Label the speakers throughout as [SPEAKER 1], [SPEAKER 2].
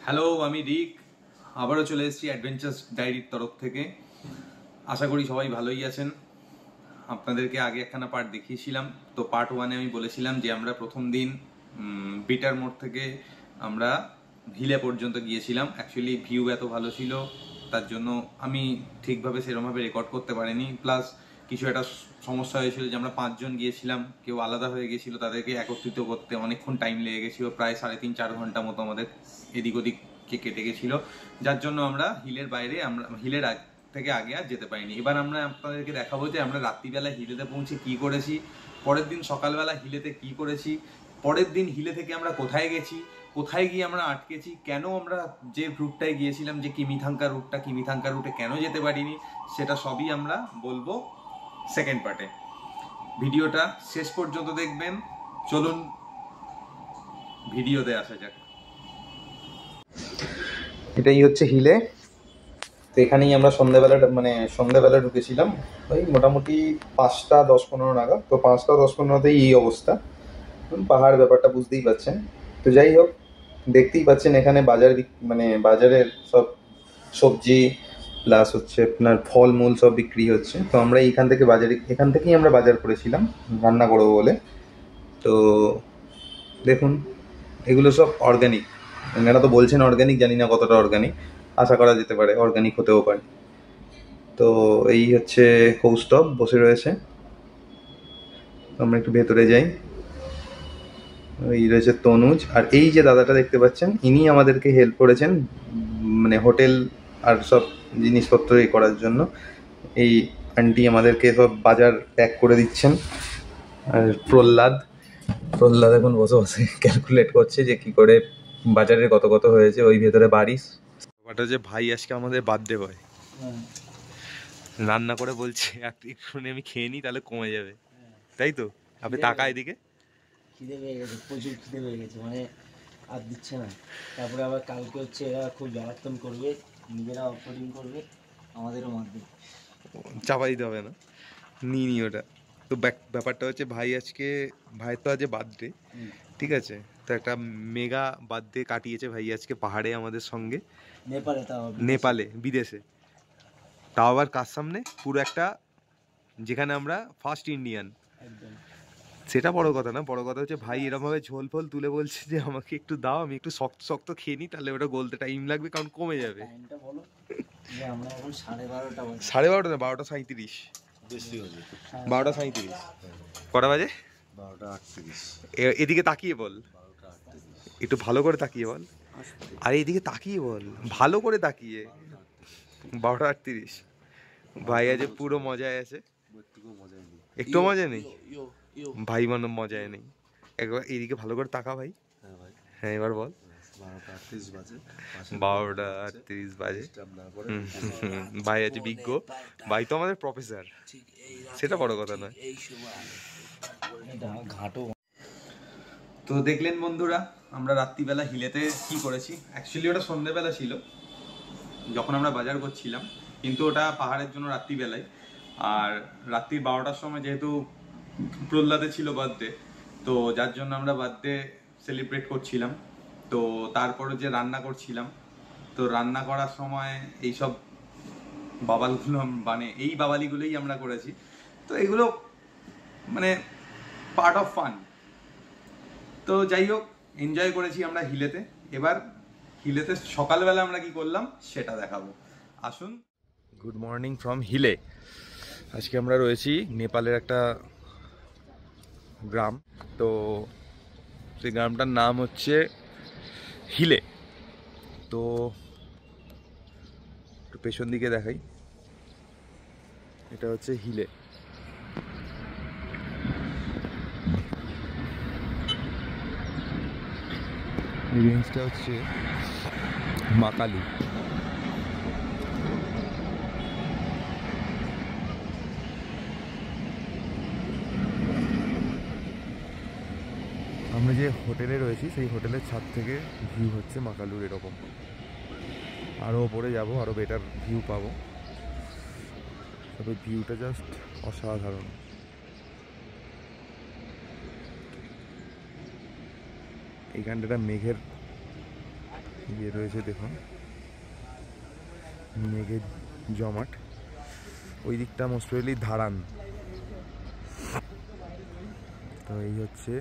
[SPEAKER 1] Hello, আমি রিক। আবারও চলে এসেছি অ্যাডভেঞ্চার্স ডায়েরির তরফ থেকে। আশা করি সবাই ভালোই আছেন। আপনাদেরকে আগে একখানা পার্ট দেখিয়েছিলাম। তো পার্ট 1-এ আমি বলেছিলাম যে আমরা প্রথম দিন বিটার মোড় থেকে আমরা হিলে পর্যন্ত গিয়েছিলাম। অ্যাকচুয়ালি ভিউ এত ভালো ছিল, তার জন্য আমি ঠিকভাবে সেরকমভাবে রেকর্ড করতে পারিনি। প্লাস কিছু একটা সমস্যা হয়েছিল যে আমরা 5 জন গিয়েছিলাম, কেউ আলাদা হয়ে গেছিলো, তাদেরকে একত্রিত করতে অনেকক্ষণ টাইম লেগে গেছিলো, প্রায় 3.5-4 ঘন্টা মতো আমাদের এদিক ওদিককে কেটে গেছিলো, যার জন্য আমরা হিলের বাইরে হিলের থেকে আগে আর যেতে পারিনি। এবার আমরা আপনাদেরকে দেখাবো যে আমরা রাত্রিবেলা হিলেতে পৌঁছে কি করেছি, পরের দিন সকালবেলা হিলেতে কি করেছি, পরের দিন হিলে থেকে আমরা কোথায় গেছি, কোথায় গিয়ে আমরা আটকেছি, কেন আমরা যে রুটটায় গিয়েছিলাম, যে কিমিথাঙ্কা রুটে কেন যেতে পারিনি, সেটা সবই আমরা বলবো সেকেন্ড পার্টে। ভিডিওটা শেষ পর্যন্ত দেখবেন। চলুন ভিডিওতে আসা যাক। এটাই হচ্ছে হিলে। তো এখানেই আমরা সন্ধ্যাবেলা ঢুকেছিলাম ওই মোটামুটি 5:10-15 নাগাদ। তো 5:10-15তেই এই অবস্থা, পাহাড় ব্যাপারটা বুঝতেই পারছেন। তো যাই হোক, দেখতেই পাচ্ছেন এখানে বাজারের সব সবজি প্লাস হচ্ছে আপনার ফলমূল সব বিক্রি হচ্ছে। তো আমরা এখান থেকেই আমরা বাজার করেছিলাম রান্না করবো বলে। তো দেখুন, এগুলো সব অর্গ্যানিক। এনারা তো বলছেন অর্গ্যানিক, জানি না কতটা অর্গ্যানিক, আশা করা যেতে পারে অর্গ্যানিক হতেও পারে। তো এই হচ্ছে কৌস্তব বসে রয়েছে। আমরা একটু ভেতরে যাই। এই রয়েছে তনুজ, আর এই যে দাদাটা দেখতে পাচ্ছেন ইনি আমাদেরকে হেল্প করেছেন হোটেল আর সব জিনিসপত্র করার জন্য। এই আন্টি আমাদেরকে সব বাজার প্যাক করে দিচ্ছেন। আর প্রহ্লাদ এখন বসে বসে ক্যালকুলেট করছে যে কি করে বাজারে কত কত হয়েছে। ওই ভেতরে বারিশ ব্যাপারটা যে ভাই আজকে আমাদের বার্থডে বয়, রান্না করে বলছে একটুখানি আমি খেয়ে নিই, তাহলে কমে যাবে, তাই তো? আপনি টাকা এদিকে
[SPEAKER 2] খিদে পেয়ে গেছে, প্রচুর খিদে পেয়ে গেছে, আর দিচ্ছে না। তারপরে আবার কালকে হচ্ছে এরা খুব জ্বালাতন করবে, নিজেরা অফলোডিং করবে, আমাদেরও মারবে,
[SPEAKER 1] চাপা দিতে হবে না, নি ওটা। তো ব্যাপারটা হচ্ছে ভাইয়ের তো আজকে বার্থডে, ঠিক আছে? তো একটা মেগা বার্থডে কাটিয়েছে ভাই আজকে পাহাড়ে আমাদের সঙ্গে, নেপালে বিদেশে। তাও আবার কার সামনে? পুরো একটা, যেখানে আমরা ফার্স্ট ইন্ডিয়ান। সেটা বড় কথা না, বড় কথা হচ্ছে ভাই এরকমভাবে ঝোল ফোল তুলে বলছে যে আমাকে একটু দাও, আমি একটু শক্ত শক্ত খেয়ে নিই, তাহলে ওটা গলতে টাইম লাগবে, কারণ কমে যাবে। 12:30 না, 12:37। 12:37 কটা বাজে?
[SPEAKER 2] 12:38।
[SPEAKER 1] এদিকে তাকিয়ে বল, একটু ভালো করে তাকিয়ে বল। আরে এদিকে তাকিয়ে বল, ভালো করে তাকিয়ে। 12:38। ভাই আজ পুরো মজায় আছে। একটু মজা নেই ভাই, মজায় নেই। একবার এদিকে ভালো করে তাকা ভাই। হ্যাঁ এবার বল। 12:38 বাজে। ভাই আছে বিজ্ঞ, ভাই তো আমাদের প্রফেসর, সেটা বড় কথা নয়। তো দেখলেন বন্ধুরা, আমরা রাত্রিবেলা হিলেতে কি করেছি। অ্যাকচুয়ালি ওটা সন্ধ্যেবেলা ছিল যখন আমরা বাজার করছিলাম, কিন্তু ওটা পাহাড়ের জন্য রাত্রিবেলায়। আর রাত্রি 12টার সময় যেহেতু প্রহ্লাদে ছিল বার্থডে, তো যার জন্য আমরা বার্থডে সেলিব্রেট করছিলাম। তো তারপরে যে রান্না করছিলাম, তো রান্না করার সময় এইসব বাবালগুলো এই বাবালিগুলোই আমরা করেছি। তো এগুলো পার্ট অফ ফান। তো যাই হোক, এনজয় করেছি আমরা হিলেতে। এবার হিলেতে সকালবেলা আমরা কি করলাম সেটা দেখাবো, আসুন। গুড মর্নিং ফ্রম হিলে। আজকে আমরা রয়েছি নেপালের একটা গ্রাম। তো সেই গ্রামটার নাম হচ্ছে হিলে। তো একটু পেছন দিকে দেখাই, এটা হচ্ছে হিলে। রেঞ্জটা হচ্ছে মাকালু। আমরা যে হোটেলে রয়েছি সেই হোটেলের ছাদ থেকে ভিউ হচ্ছে মাকালুর এরকম। আরও ওপরে যাবো, আরও বেটার ভিউ পাবো। তবে ভিউটা জাস্ট অসাধারণ। এইখানটা মেঘের
[SPEAKER 3] ইয়ে রয়েছে দেখুন, মেঘের জমাট। ওই দিকটা মোস্ট প্রবাবলি ধারান। তো এই হচ্ছে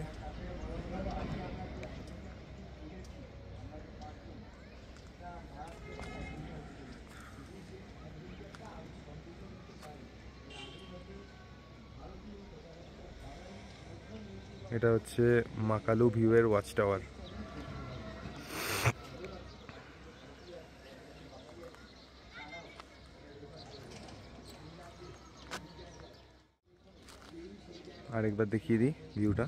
[SPEAKER 3] এটা হচ্ছে মাকালু ভিউয়ের ওয়াচ টাওয়ার। আরেকবার দেখিয়ে দিই ভিউটা।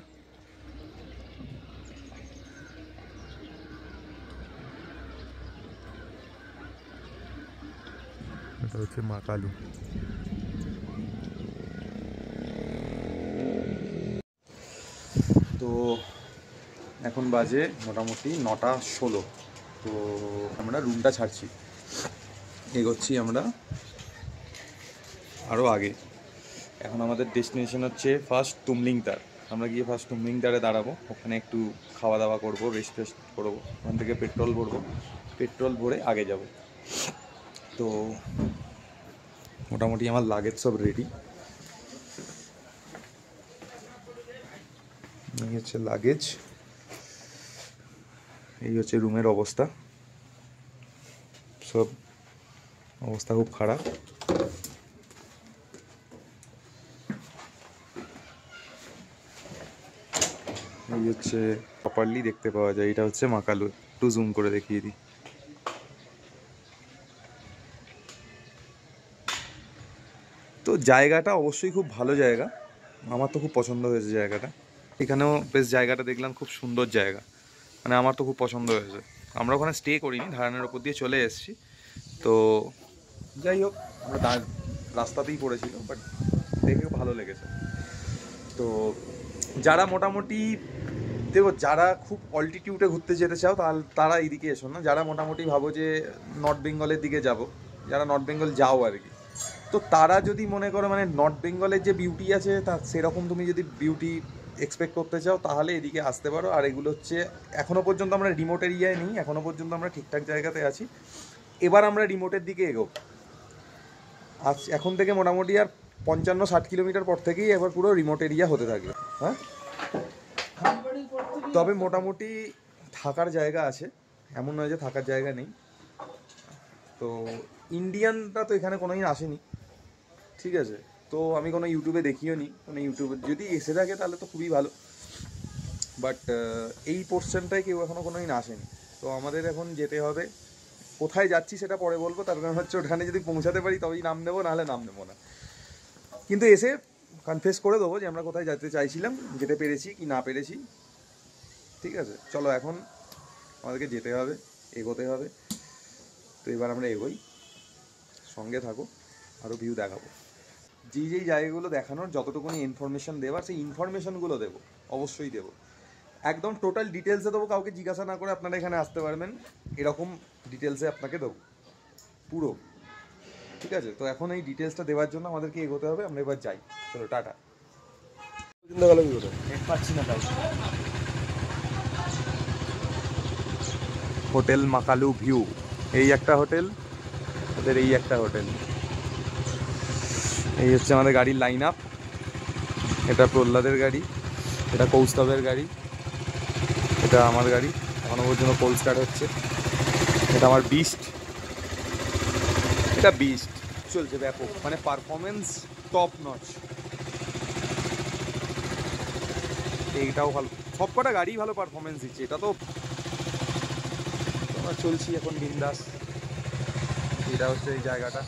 [SPEAKER 3] এটা হচ্ছে মাকালু।
[SPEAKER 1] তো এখন বাজে মোটামুটি 9:16। তো আমরা রুমটা ছাড়ছি, এগোচ্ছি আমরা আরও আগে। এখন আমাদের ডেস্টিনেশন হচ্ছে ফার্স্ট তুমলিংতার। আমরা গিয়ে ফার্স্ট তুমলিংতারে দাঁড়াবো, ওখানে একটু খাওয়া দাওয়া করবো, রেস্ট ফেস্ট করবো, ওখান থেকে পেট্রোল ভরবো, পেট্রোল ভরে আগে যাব। তো মোটামুটি আমার লাগেজ সব রেডি। এই হচ্ছে লাগেজ, এই হচ্ছে রুমের অবস্থা। সব অবস্থা খুব খারাপ। এই হচ্ছে প্রপারলি দেখতে পাওয়া যায়, এটা হচ্ছে মাকালু। একটু জুম করে দেখিয়ে দিই। তো জায়গাটা অবশ্যই খুব ভালো জায়গা, আমার তো খুব পছন্দ হয়েছে জায়গাটা। এখানেও বেশ জায়গাটা দেখলাম, খুব সুন্দর জায়গা, মানে আমার তো খুব পছন্দ হয়েছে। আমরা ওখানে স্টে করিনি, ধারণের ওপর দিয়ে চলে এসেছি। তো যাই হোক, আমরা রাস্তাতেই পড়েছিল, বাট দেখে ভালো লেগেছে। তো যারা মোটামুটি দেখো, যারা খুব অল্টিটিউডে ঘুরতে যেতে চাও তারা এইদিকে এসো না। যারা মোটামুটি ভাবো যে নর্থ বেঙ্গলের দিকে যাব, যারা নর্থ বেঙ্গল যাও আর কি, তো তারা যদি মনে করো মানে নর্থ বেঙ্গলের যে বিউটি আছে তা সেরকম তুমি যদি বিউটি এক্সপেক্ট করতে চাও, তাহলে এদিকে আসতে পারো। আর এগুলো হচ্ছে এখনও পর্যন্ত আমরা রিমোট এরিয়ায় নেই, এখনও পর্যন্ত আমরা ঠিকঠাক জায়গাতে আছি। এবার আমরা রিমোটের দিকে এগোব। আজ এখন থেকে মোটামুটি আর 55-60 কিলোমিটার পর থেকেই এবার পুরো রিমোট এরিয়া হতে থাকবে। হ্যাঁ, তবে মোটামুটি থাকার জায়গা আছে, এমন নয় যে থাকার জায়গা নেই। তো ইন্ডিয়ানরা তো এখানে কোনোদিন আসেনি, ঠিক আছে। তো আমি কোনো ইউটিউবে দেখিও নি, কোনো ইউটিউবে যদি এসে থাকে তাহলে তো খুবই ভালো। বাট এই পোর্শনটায় কেউ এখনও কোনোদিন আসেনি। তো আমাদের এখন যেতে হবে। কোথায় যাচ্ছি সেটা পরে বলবো, তার কারণ হচ্ছে ওখানে যদি পৌঁছাতে পারি তবেই নাম নেবো, নাহলে নাম নেবো না। কিন্তু এসে কনফেস করে দেবো যে আমরা কোথায় যেতে চাইছিলাম, যেতে পেরেছি কি না পেরেছি। ঠিক আছে, চলো এখন আমাদেরকে যেতে হবে, এগোতে হবে। তো এবার আমরা এগোই, সঙ্গে থাকো, আরও ভিউ দেখাবো। যেই জায়গাগুলো দেখানোর যতটুকুনি ইনফরমেশান দেওয়ার, সেই ইনফরমেশানগুলো দেবো, অবশ্যই দেবো। একদম টোটাল ডিটেলসে দেবো, কাউকে জিজ্ঞাসা না করে আপনারা এখানে আসতে পারবেন, এরকম ডিটেলসে আপনাকে দেবো পুরো। ঠিক আছে, তো এখন এই ডিটেলসটা দেওয়ার জন্য আমাদেরকে এগোতে হবে। আমরা এবার যাই, চলো টাটা।
[SPEAKER 2] পাচ্ছি না তাই।
[SPEAKER 1] হোটেল মাকালু ভিউ, এই একটা হোটেল, ওদের এই একটা হোটেল। এই হচ্ছে আমাদের গাড়ির লাইন আপ। এটা প্রহ্লাদের গাড়ি, এটা কৌস্তবের গাড়ি, এটা আমার গাড়ি। এখনো পর্যন্ত কোল স্টার্ট হচ্ছে। এটা আমার বিস্ট, এটা বিস্ট চলছে ব্যাপক, মানে পারফরমেন্স টপ নচ। এইটাও ভালো, সব কটা গাড়ি ভালো পারফরমেন্স দিচ্ছে। এটা তো আমরা চলছি এখন বিন্দাস। এটা হচ্ছে এই জায়গাটা,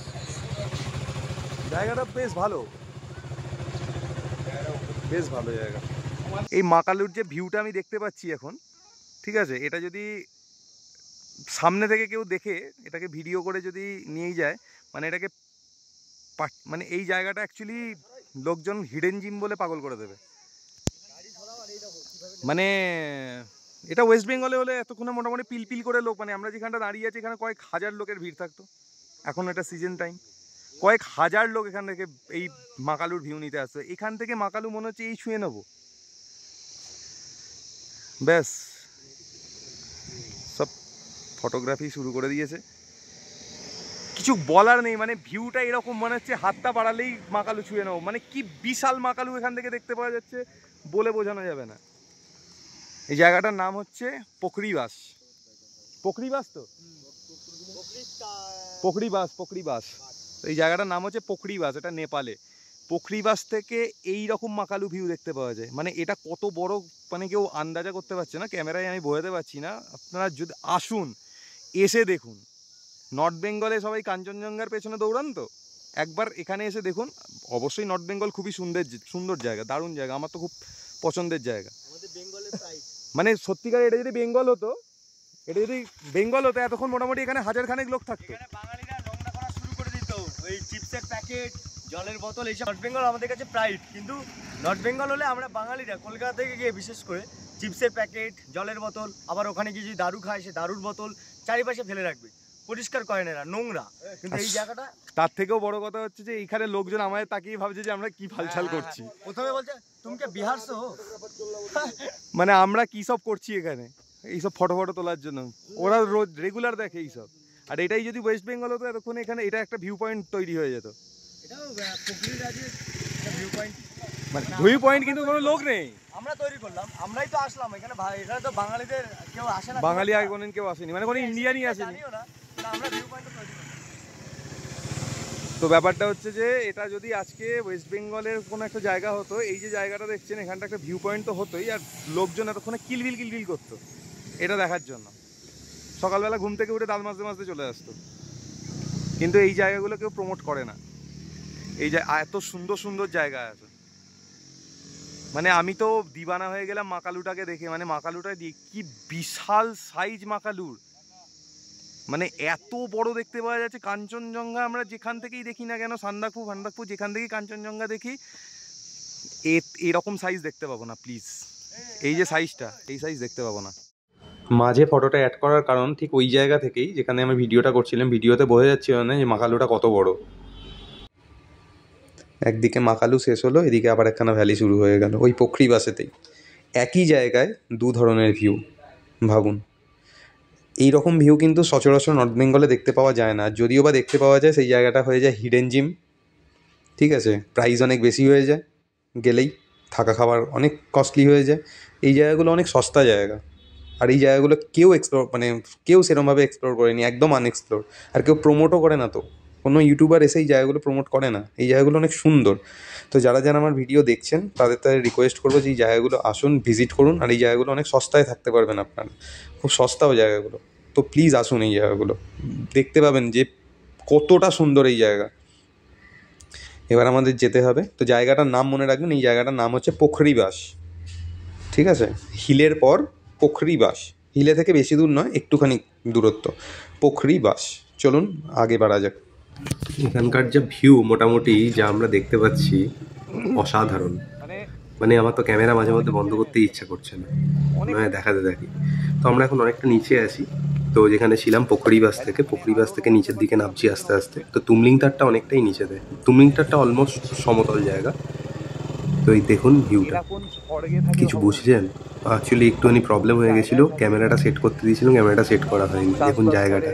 [SPEAKER 1] জায়গাটা বেশ ভালো, বেশ ভালো জায়গা। এই মাকালুর যে ভিউটা আমি দেখতে পাচ্ছি এখন, ঠিক আছে, এটা যদি সামনে থেকে কেউ দেখে এটাকে ভিডিও করে যদি নিয়ে যায়, মানে এটাকে মানে এই জায়গাটা অ্যাকচুয়ালি লোকজন হিডেন জিম বলে পাগল করে দেবে। মানে এটা ওয়েস্ট বেঙ্গলে হলে এতক্ষণে মোটামুটি পিলপিল করে লোক, মানে আমরা যেখানটা দাঁড়িয়ে আছি এখানে কয়েক হাজার লোকের ভিড় থাকতো। এখন এটা সিজন টাইম, কয়েক হাজার লোক এখান থেকে এই মাকালুর ভিউ নিতে আসছে। এখান থেকে মাকালু মনে হচ্ছে এই ছুঁয়ে নেবো, ব্যাস সব
[SPEAKER 3] ফটোগ্রাফি শুরু করে দিয়েছে। কিছু বলার নেই, মানে ভিউটা এরকম মনে হচ্ছে হাতটা বাড়ালেই মাকালু ছুঁয়ে নেবো। মানে কি বিশাল মাকালু এখান থেকে দেখতে পাওয়া যাচ্ছে, বলে বোঝানো যাবে না। এই জায়গাটার নাম হচ্ছে পোখরিবাস। পোখরিবাস তো পোখরিবাস। এই জায়গাটার নাম হচ্ছে পোখরিবাস, এটা নেপালে। পোখরিবাস থেকে এই রকম মাকালু ভিউ দেখতে পাওয়া যায়। মানে এটা কত বড়, মানে কেউ আন্দাজা করতে পারছে না, ক্যামেরায় আমি বোঝাতে পারছি না। আপনারা যদি আসুন, এসে দেখুন। নর্থ বেঙ্গলে সবাই কাঞ্চনজঙ্ঘার পেছনে দৌড়ান, তো একবার এখানে এসে দেখুন। অবশ্যই নর্থ বেঙ্গল খুবই সুন্দর জায়গা, দারুণ জায়গা, আমার তো খুব পছন্দের জায়গা। মানে সত্যিকার এটা যদি বেঙ্গল হতো, এতক্ষণ মোটামুটি এখানে 1000 খানেক লোক থাকতো।
[SPEAKER 2] বাঙালিরা নোংরা করা শুরু করে দিত, ওই চিপসের প্যাকেট, জলের বোতল, এইসব। নর্থ বেঙ্গল আমাদের কাছে প্রাইড, কিন্তু নর্থ বেঙ্গল হলে আমরা বাঙালিরা কলকাতা থেকে গিয়ে বিশেষ করে চিপসের প্যাকেট, জলের বোতল, আবার ওখানে গিয়ে যদি দারু খায়, সে দারুর বোতল চারিপাশে ফেলে রাখবে, পরিষ্কার করে না, নোংরা। কিন্তু এই জায়গাটা,
[SPEAKER 3] তার থেকেও বড় কথা হচ্ছে যে এইখানে লোকজন আমাদের তাকিয়ে ভাবছে যে আমরা কি ফালছাল করছি।
[SPEAKER 2] প্রথমে বলছে তুমি কে বিহার সো,
[SPEAKER 3] মানে আমরা কি সব করছি এখানে, এইসব ফটো তোলার জন্য। ওরা রোজ রেগুলার দেখে এইসব। আর এটাই যদি ওয়েস্ট বেঙ্গল হতো, এতক্ষণ এখানে এটা একটা ভিউ পয়েন্ট তৈরি হয়ে যেত।
[SPEAKER 2] এটাও পুকুরি রাজ্যের ভিউ পয়েন্ট,
[SPEAKER 3] মানে ভিউ পয়েন্ট, কিন্তু কোনো লোক নেই।
[SPEAKER 2] আমরা তৈরি করলাম, আমরাই তো আসলাম এখানে। এখানে তো বাঙালিদের কেউ আসে না,
[SPEAKER 3] বাঙালি আর কোনদিন কেউ আসেনি, মানে কোনো ইন্ডিয়ানই আসেনি।
[SPEAKER 2] জানিও না, আমরা ভিউ পয়েন্ট তৈরি করলাম।
[SPEAKER 3] তো ব্যাপারটা হচ্ছে যে এটা যদি আজকে ওয়েস্ট বেঙ্গলের কোনো একটা জায়গা হতো, এই যে জায়গাটা দেখছেন এখানটা একটা ভিউ পয়েন্ট তো হতোই, আর লোকজন এতক্ষণে কিলবিল করতো এটা দেখার জন্য। সকালবেলা ঘুম থেকে উঠে দাঁত মাজতে চলে আসতো। কিন্তু এই জায়গাগুলো কেউ প্রমোট করে না। এই এত সুন্দর জায়গা আছে। মানে আমি তো দিবানা হয়ে গেলাম মাকালুটাকে দেখে। মানে মাকালুটা কি বিশাল সাইজ মাকালুর, মানে এত বড় দেখতে পাওয়া যাচ্ছে। কাঞ্চনজঙ্ঘা আমরা যেখান থেকেই দেখি না কেন, সান্দাকফু যেখান থেকেই কাঞ্চনজঙ্ঘা দেখি, এরকম সাইজ দেখতে পাবো না প্লিজ। এই যে সাইজটা, এই সাইজ দেখতে পাবো না। মাঝে ফটোটা অ্যাড করার কারণ ঠিক ওই জায়গা থেকেই যেখানে আমি ভিডিওটা করছিলাম, ভিডিওতে বোঝা যাচ্ছিল না যে মাকালুটা কত বড়। একদিকে মাকালু শেষ হলো, এদিকে আবার একখানা ভ্যালি শুরু হয়ে গেল ওই পোখরিবাসেতেই। একই জায়গায় দু ধরনের ভিউ, ভাবুন। এই রকম ভিউ কিন্তু সচরাচর নর্থ বেঙ্গলে দেখতে পাওয়া যায় না। যদিও বা দেখতে পাওয়া যায়, সেই জায়গাটা হয়ে যায় হিডেন জিম। ঠিক আছে, প্রাইস অনেক বেশি হয়ে যায়, গেলেই থাকা খাবার অনেক কস্টলি হয়ে যায়। এই জায়গাগুলো অনেক সস্তা জায়গা, আর এই জায়গাগুলো কেউ সেরকমভাবে এক্সপ্লোর করেনি, একদম আনএক্সপ্লোর। আর কেউ প্রমোটও করে না, তো কোনো ইউটিউবার এসে এই জায়গাগুলো প্রমোট করে না। এই জায়গাগুলো অনেক সুন্দর। তো যারা আমার ভিডিও দেখছেন তাদের রিকোয়েস্ট করবো যে এই জায়গাগুলো আসুন, ভিজিট করুন। আর এই জায়গাগুলো অনেক সস্তায় থাকতে পারবেন আপনারা, খুব সস্তাও জায়গাগুলো। তো প্লিজ আসুন, এই জায়গাগুলো দেখতে পাবেন যে কতটা সুন্দর এই জায়গা। এবার আমাদের যেতে হবে। তো জায়গাটার নাম মনে রাখবেন, এই জায়গাটার নাম হচ্ছে পোখরিবাস। ঠিক আছে, হিলের পর পোখরিবাস। হিলে থেকে বেশি দূর নয়, একটুখানি দূরত্ব, পোখরিবাস। চলুন আগে বাড়া যাক।
[SPEAKER 1] এখানকার যে ভিউ মোটামুটি যা আমরা দেখতে পাচ্ছি, অসাধারণ। মানে আমার তো ক্যামেরা মাঝে মধ্যে বন্ধ করতে ইচ্ছা করছে না, নয় দেখাতে থাকি। তো আমরা এখন অনেকটা নিচে আছি। তো যেখানে ছিলাম পোখরিবাস থেকে নিচের দিকে নামছি আস্তে আস্তে। তো তুমলিংতারটা অনেকটাই নিচেতে, তুমলিংতারটা অলমোস্ট সমতল জায়গা। তো এই দেখুন ভিউটা, কিছু বুঝছেন? অ্যাকচুয়ালি একটুখানি প্রবলেম হয়ে গেছিলো, ক্যামেরাটা সেট করতে দিয়েছিলাম, ক্যামেরাটা সেট করা হয়নি। দেখুন জায়গাটা,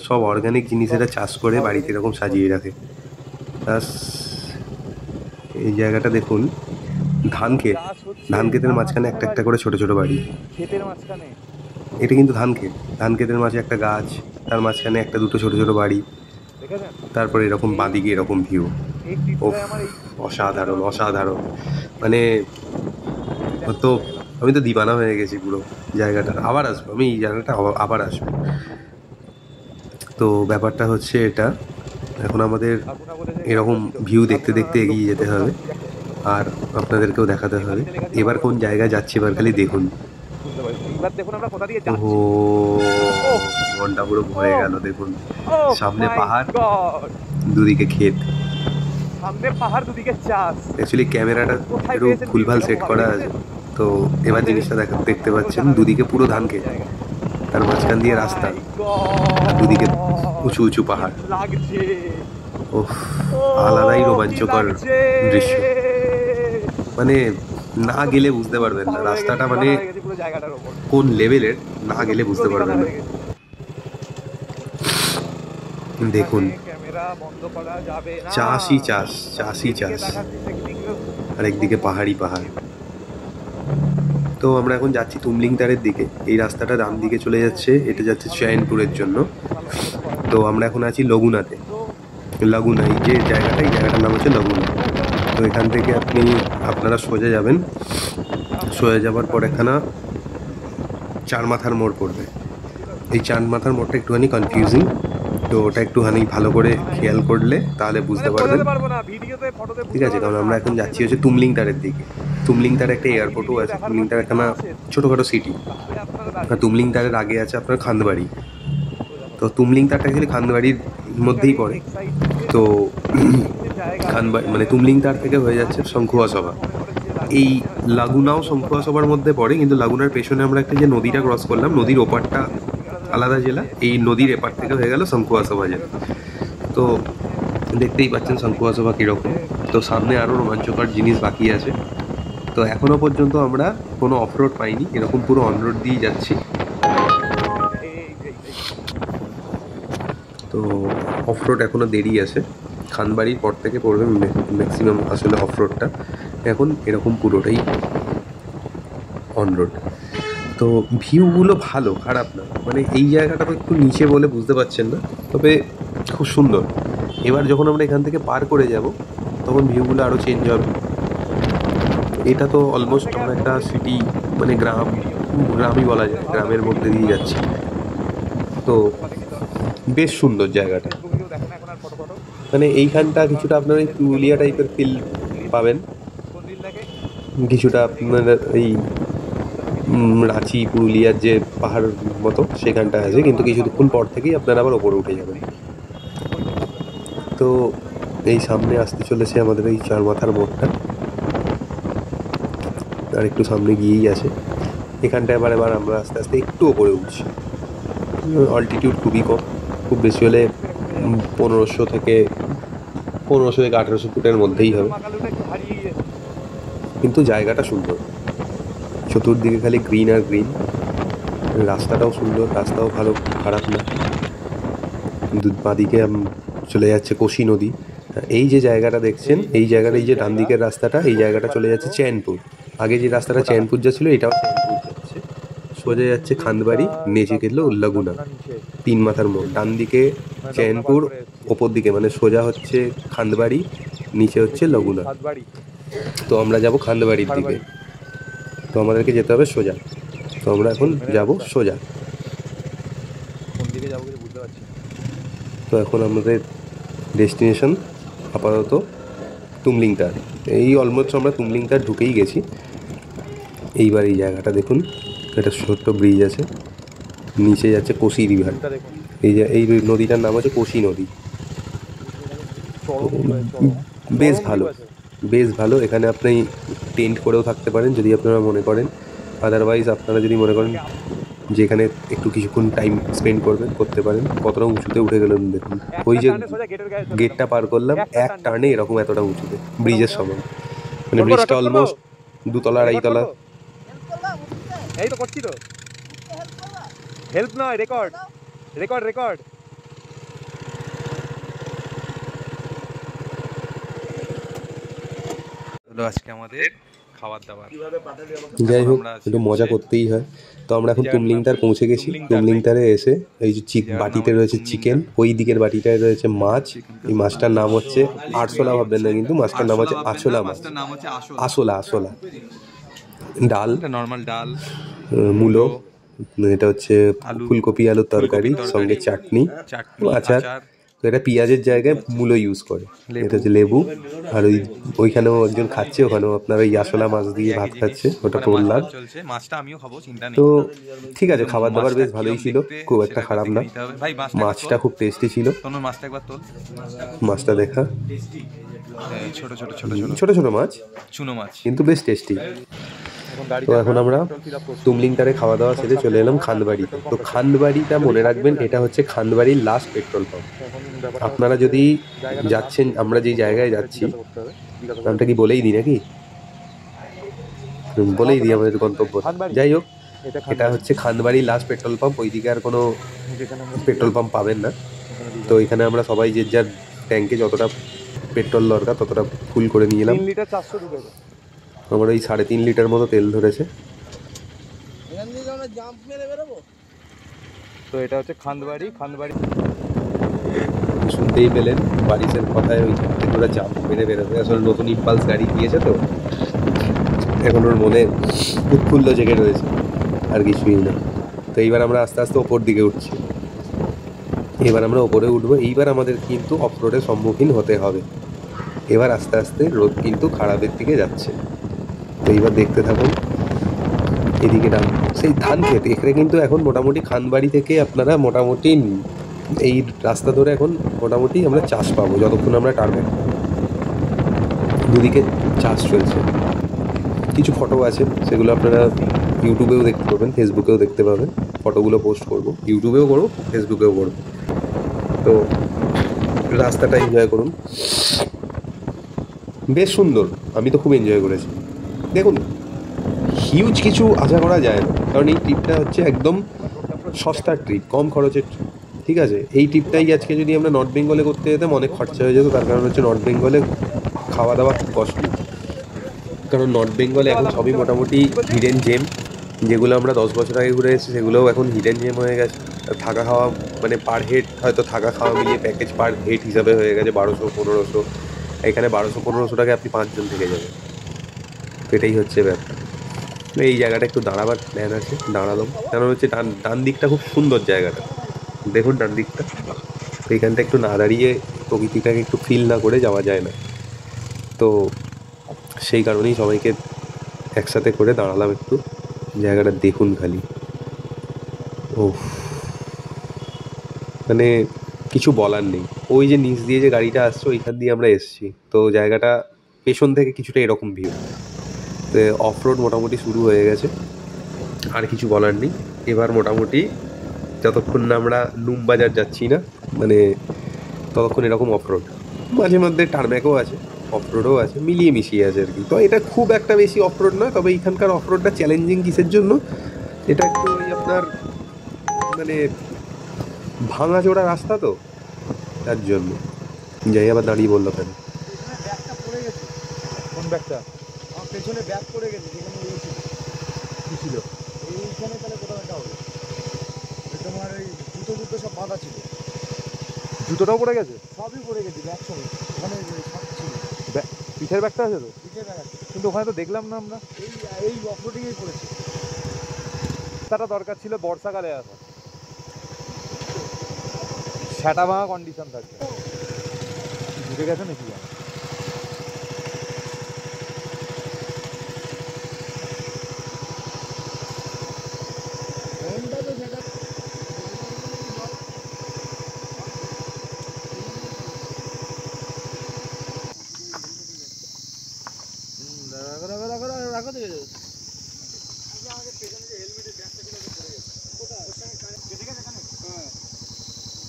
[SPEAKER 1] সব অর্গানিক জিনিসেরা চাষ করে বাড়িতে এরকম সাজিয়ে রাখে। প্লাস এই জায়গাটা দেখুন, ধান ক্ষেতের মাঝখানে একটা একটা করে ছোট ছোট বাড়ি। এটা কিন্তু ধান ক্ষেতের মাঝে একটা গাছ, তার মাঝখানে একটা দুটো ছোট ছোট বাড়ি, তারপরে এরকম বাঁদিকে এরকম ভিউ। অসাধারণ। মানে তো আমি তো দিবানা হয়ে গেছি পুরো জায়গাটা। আবার আসবো আমি এই জায়গাটা, আবার আসবো। তো ব্যাপারটা হচ্ছে এটা, এখন আমাদের এরকম ভিউ দেখতে দেখতে এগিয়ে যেতে হবে, আর আপনাদেরকেও দেখাতে হবে। এবার কোন জায়গায় যাচ্ছি এবার খালি দেখুন। ও মনটা পুরো ভরে গেল। দেখুন সামনে পাহাড়, দুদিকে ক্ষেত, অ্যাকচুয়ালি ক্যামেরাটা একটু ভুলভাল সেট করা আছে। তো এবার জিনিসটা দেখতে পাচ্ছেন, দুদিকে পুরো ধান ক্ষেত, তার মাঝখান দিয়ে রাস্তা, দুদিকে উঁচু উঁচু পাহাড়। ওহ, আলাদাই রোমাঞ্চকর দৃশ্য। মানে না গেলে বুঝতে পারবেন না রাস্তাটা মানে কোন লেভেলের, না গেলে বুঝতে পারবেন না।
[SPEAKER 3] দেখুন
[SPEAKER 2] ক্যামেরা বন্ধ করা যাবে না।
[SPEAKER 3] চাষই চাষ, চাষই চাষ, আর একদিকে পাহাড়ি পাহাড়। তো আমরা এখন যাচ্ছি তুমলিংতারের দিকে। এই রাস্তাটা ডান দিকে চলে যাচ্ছে, এটা যাচ্ছে চয়নপুরের জন্য। তো আমরা এখন আছি লগুনাতে। লাগুনা, এই যে জায়গাটা, এই জায়গাটার নাম হচ্ছে লাগুনা। তো এখান থেকে আপনারা সোজা যাবেন, সোজা যাওয়ার পর একখানা চার মাথার মোড় পড়বে। এই চার মাথার মোড়টা একটুখানি কনফিউজিং, তো ওটা একটুখানি ভালো করে খেয়াল করলে তাহলে বুঝতে পারবেন, ঠিক আছে? কারণ আমরা এখন যাচ্ছি হচ্ছে তুমলিংতারের দিকে। তুমলিংতারে একটা এয়ারপোর্টও আছে, তুমলিংতার একখানা ছোটোখাটো সিটি। আর তুমলিংতারের আগে আছে আপনার খান্দবাড়ি। তো তুমলিংতারটা অ্যাকচুয়ালি খান্দবাড়ির মধ্যেই পড়ে। তো মানে তুমলিংতার থেকে হয়ে যাচ্ছে শঙ্খুয়া সভা। এই লাগুনাও শঙ্খুয়া সভার মধ্যে পড়ে, কিন্তু লাগুনার পেছনে আমরা একটা যে নদীটা ক্রস করলাম, নদীর ওপারটা আলাদা জেলা, এই নদীর এপার থেকে হয়ে গেল শঙ্খুয়া সভা জেলা। তো দেখতেই পাচ্ছেন শঙ্খুয়া সভা কীরকম। তো সামনে আরও রোমাঞ্চকর জিনিস বাকি আছে। তো এখনও পর্যন্ত আমরা কোনো অফরোড পাইনি, এরকম পুরো অনরোড দিয়েই যাচ্ছি। তো অফরোড এখনও দেরি আছে, খানবাড়ির পর থেকে পড়বে ম্যাক্সিমাম আসলে অফরোডটা। এখন এরকম পুরোটাই অনরোড। তো ভিউগুলো ভালো, খারাপ না। মানে এই জায়গাটা তো একটু নিচে বলে বুঝতে পারছেন না, তবে খুব সুন্দর। এবার যখন আমরা এখান থেকে পার করে যাব তখন ভিউগুলো আরও চেঞ্জ হবে। এটা তো অলমোস্ট আমরা একটা সিটি, মানে গ্রামই বলা যায়, গ্রামের মধ্যে দিয়ে যাচ্ছি। তো বেশ সুন্দর জায়গাটা। মানে এইখানটা কিছুটা আপনার এই পুরুলিয়া টাইপের ফিল পাবেন, কিছুটা আপনার এই রাঁচি পুরুলিয়ার যে পাহাড় মতো সেখানটা আছে, কিন্তু কিছুক্ষণ পর থেকেই আপনারা আবার ওপরে উঠে যাবেন। তো এই সামনে আসতে চলেছে আমাদের এই চার মাথার মোড়টা, আর একটু সামনে গিয়েই আছে। এখানটা এবার আমরা আস্তে আস্তে একটু ওপরে উঠছি। অল্টিটিউড খুবই কম, খুব বেশি হলে 1500 থেকে 1800 ফুটের মধ্যেই হবে, কিন্তু জায়গাটা সুন্দর। চতুর্দিকে খালি গ্রিন আর গ্রিন। রাস্তাটাও সুন্দর, রাস্তাও ভালো, খারাপ না। বাঁদিকে চলে যাচ্ছে কোশি নদী। এই যে জায়গাটা দেখছেন, এই জায়গাটা, এই যে ডান দিকের রাস্তাটা, এই জায়গাটা চলে যাচ্ছে চৈনপুর। আগে যে রাস্তাটা চৈনপুর যাচ্ছিল, এটাও চৈনপুর যাচ্ছে। সোজা যাচ্ছে খান্দবাড়ি, নেচে গেল লাগুনা, 3 মাথার মোড়। ডান দিকে চৈনপুর, ওপর দিকে মানে সোজা হচ্ছে খান্দবাড়ি, নিচে হচ্ছে লাগুনা। তো আমরা যাব খান্দবাড়ির দিকে, তো আমাদেরকে যেতে হবে সোজা। তো আমরা এখন যাব সোজা। তো এখন আমাদের ডেস্টিনেশন আপাতত তুমলিংতার। এই অলমোস্ট আমরা তুমলিংতার ঢুকেই গেছি। এইবার এই জায়গাটা দেখুন, একটা ছোট্ট ব্রিজ আছে, নিচে যাচ্ছে কোশি রিভার। এই নদীটার নাম হচ্ছে কোশি নদী। বেশ ভালো, বেশ ভালো। এখানে আপনি টেন্ট করেও থাকতে পারেন যদি আপনারা মনে করেন। আদারওয়াইজ আপনারা যদি মনে করেন যে এখানে একটু কিছুক্ষণ টাইম স্পেন্ড করতে পারেন। কতটা উঁচুতে উঠে গেলেন দেখুন। ওই যে গেটটা পার করলাম, এক টার্নে এরকম এতটা উঁচুতে, ব্রিজের সমান। মানে ব্রিজটা অলমোস্ট 2 তলা 2.5 তলা।
[SPEAKER 2] এই তো করছি তো, হেল্প নয়, রেকর্ড।
[SPEAKER 1] হলো আজকে আমাদের খাবার দাবার।
[SPEAKER 3] যাই হোক, একটু মজা করতেই হয়। তো আমরা এখন তুমলিংতার পৌঁছে গেছি। তুমলিংতারে এসে এই যে বাটিতে রয়েছে চিকেন, ওই দিকের বাটিটায় রয়েছে মাছ। এই মাছটার নাম হচ্ছে আরশোলা, ভাববেন না কিন্তু, মাছটার নাম হচ্ছে আশোলা মাছ। আশোলা। ডাল,
[SPEAKER 1] নর্মাল ডাল,
[SPEAKER 3] মূলো, এটা হচ্ছে ফুলকপি আলুর তরকারি, সঙ্গে চাটনি, আচার। তো এটা পেঁয়াজের জায়গায় মূলো ইউজ করে। এটা হচ্ছে লেবু। আর ওইখানেও একজন খাচ্ছে, ওখানেও আপনার ওই আসলা মাছ দিয়ে ভাত খাচ্ছে, ওটা প্রহ্লাদ। তো ঠিক আছে, খাবার দাবার বেশ ভালোই ছিল, খুব একটা খারাপ না। মাছটা খুব টেস্টি ছিল। মাছটা দেখা, ছোট ছোট মাছ, চুনো মাছ, কিন্তু বেশ টেস্টি। তো এখন আমরা তুমলিংতারে খাওয়া দাওয়া সেরে চলে এলাম খান্দবাড়িতে। তো খান্দবাড়িটা মনে রাখবেন, এটা হচ্ছে খান্দবাড়ির লাস্ট পেট্রোল পাম্প। আপনারা যদি যাচ্ছেন, আমরা যেই জায়গায় যাচ্ছি, নামটা কি বলেই দিই নাকি? বলেই দিই আমাদের গন্তব্য। যাই হোক, এটা হচ্ছে খান্দবাড়ির লাস্ট পেট্রোল পাম্প। ওইদিকে আর কোনো পেট্রোল পাম্প পাবেন না। তো এখানে আমরা সবাই যে যার ট্যাঙ্কে যতটা পেট্রোল দরকার ততটা ফুল করে নিয়ে এলাম।
[SPEAKER 2] 3 লিটার 400 ঢুকেছে।
[SPEAKER 3] আমার ওই 3.5 লিটার মতো তেল ধরেছে।
[SPEAKER 2] তো এটা হচ্ছে খান্দবাড়ি।
[SPEAKER 3] শুনতেই পেলেন বারিশের কথায় ওই ওরা জাম্প মেরে বেরোবে। আসলে নতুন ইম্পালস গাড়ি দিয়েছে তো এখন ওর মনে উৎফুল্ল জেগে রয়েছে, আর কিছুই না। তো এইবার আমরা আস্তে আস্তে ওপর দিকে উঠছি। এবার আমরা ওপরে উঠবো। এইবার আমাদের কিন্তু অফ রোডের সম্মুখীন হতে হবে। এবার আস্তে আস্তে রোড কিন্তু খারাপের দিকে যাচ্ছে। তো এইবার দেখতে থাকুন। এদিকে সেই ধান ক্ষেত, এখানে কিন্তু এখন মোটামুটি খানবাড়ি থেকে আপনারা মোটামুটি এই রাস্তা ধরে এখন মোটামুটি আমরা চাষ পাবো যতক্ষণ আমরা টার্গেট। দুদিকে চাষ চলছে। কিছু ফটো আছে, সেগুলো আপনারা ইউটিউবেও দেখতে পাবেন, ফেসবুকেও দেখতে পাবেন। ফটোগুলো পোস্ট করব, ইউটিউবেও করব, ফেসবুকেও করব। তো রাস্তাটা এনজয় করুন, বেশ সুন্দর। আমি তো খুব এনজয় করেছি। দেখুন, হিউজ কিছু আশা করা যায় না, কারণ এই ট্রিপটা হচ্ছে একদম সস্তার ট্রিপ, কম খরচের ট্রিপ। ঠিক আছে, এই ট্রিপটাই আজকে যদি আমরা নর্থ বেঙ্গলে করতে যেতাম অনেক খরচা হয়ে যেত। তার কারণ হচ্ছে নর্থ বেঙ্গলে খাওয়া দাওয়া খুব কস্টলি। কারণ নর্থ বেঙ্গলে এখন সবই মোটামুটি হিডেন জেম, যেগুলো আমরা 10 বছর আগে ঘুরে এসেছি সেগুলোও এখন হিডেন জেম হয়ে গেছে। থাকা খাওয়া মানে পার হেড হয়তো থাকা খাওয়া মিলিয়ে প্যাকেজ পার হেড হিসাবে হয়ে গেছে 1200-1500। এখানে 1200-1500 টাকায় আপনি 5 জন থেকে যাবেন। এটাই হচ্ছে ব্যাপার। এই জায়গাটা একটু দাঁড়াবার প্ল্যান আছে, দাঁড়ালাম। কারণ হচ্ছে ডান দিকটা খুব সুন্দর জায়গাটা, দেখুন ডান দিকটা। এইখানটা একটু না দাঁড়িয়ে প্রকৃতিটাকে একটু ফিল না করে যাওয়া যায় না। তো সেই কারণেই সবাইকে একসাথে করে দাঁড়ালাম একটু। জায়গাটা দেখুন খালি, ও মানে কিছু বলার নেই। ওই যে নিচ দিয়ে যে গাড়িটা আসছে ওইখান দিয়ে আমরা এসছি। তো জায়গাটা পেছন থেকে কিছুটা এরকম ভিউ। তো অফ রোড মোটামুটি শুরু হয়ে গেছে, আর কিছু বলার নেই। এবার মোটামুটি যতক্ষণ না আমরা নুমবাজার যাচ্ছি না মানে ততক্ষণ এরকম অফ রোড, মাঝে মধ্যে টার্ম্যাকও আছে, অফ রোডও আছে, মিলিয়ে মিশিয়ে আছে আর কি। তো এটা খুব একটা বেশি অফ রোড নয়, তবে এইখানকার অফ রোডটা চ্যালেঞ্জিং কিসের জন্য, এটা একটু ওই আপনার মানে ভাঙাচোরা রাস্তা, তো তার জন্য। যাই আবার দাঁড়িয়ে বললো কেন?
[SPEAKER 2] ব্যাগটা পড়ে গেছে। কোন ব্যাগটা? আমার পেছনে ব্যাগ পড়ে গেছে, যেখানে কি ছিল এইখানে, তাহলে কোথাও একটা হবে। তোমার এই জুতো সব বাঁধা ছিল। জুতোটাও পড়ে গেছে? সবই পড়ে গেছে, ব্যাগ সমেত। ওখানে সব ছিল। পিঠের ব্যাগটা আছে তো? পিঠের ব্যাগ আছে, কিন্তু ওখানে তো দেখলাম না আমরা। এই অফরোডিংয়েই পড়েছে। তারা দরকার ছিল বর্ষাকালে আসা, সেটা ভাঙা কন্ডিশন থাকবে। ঢুকে গেছে নাকি?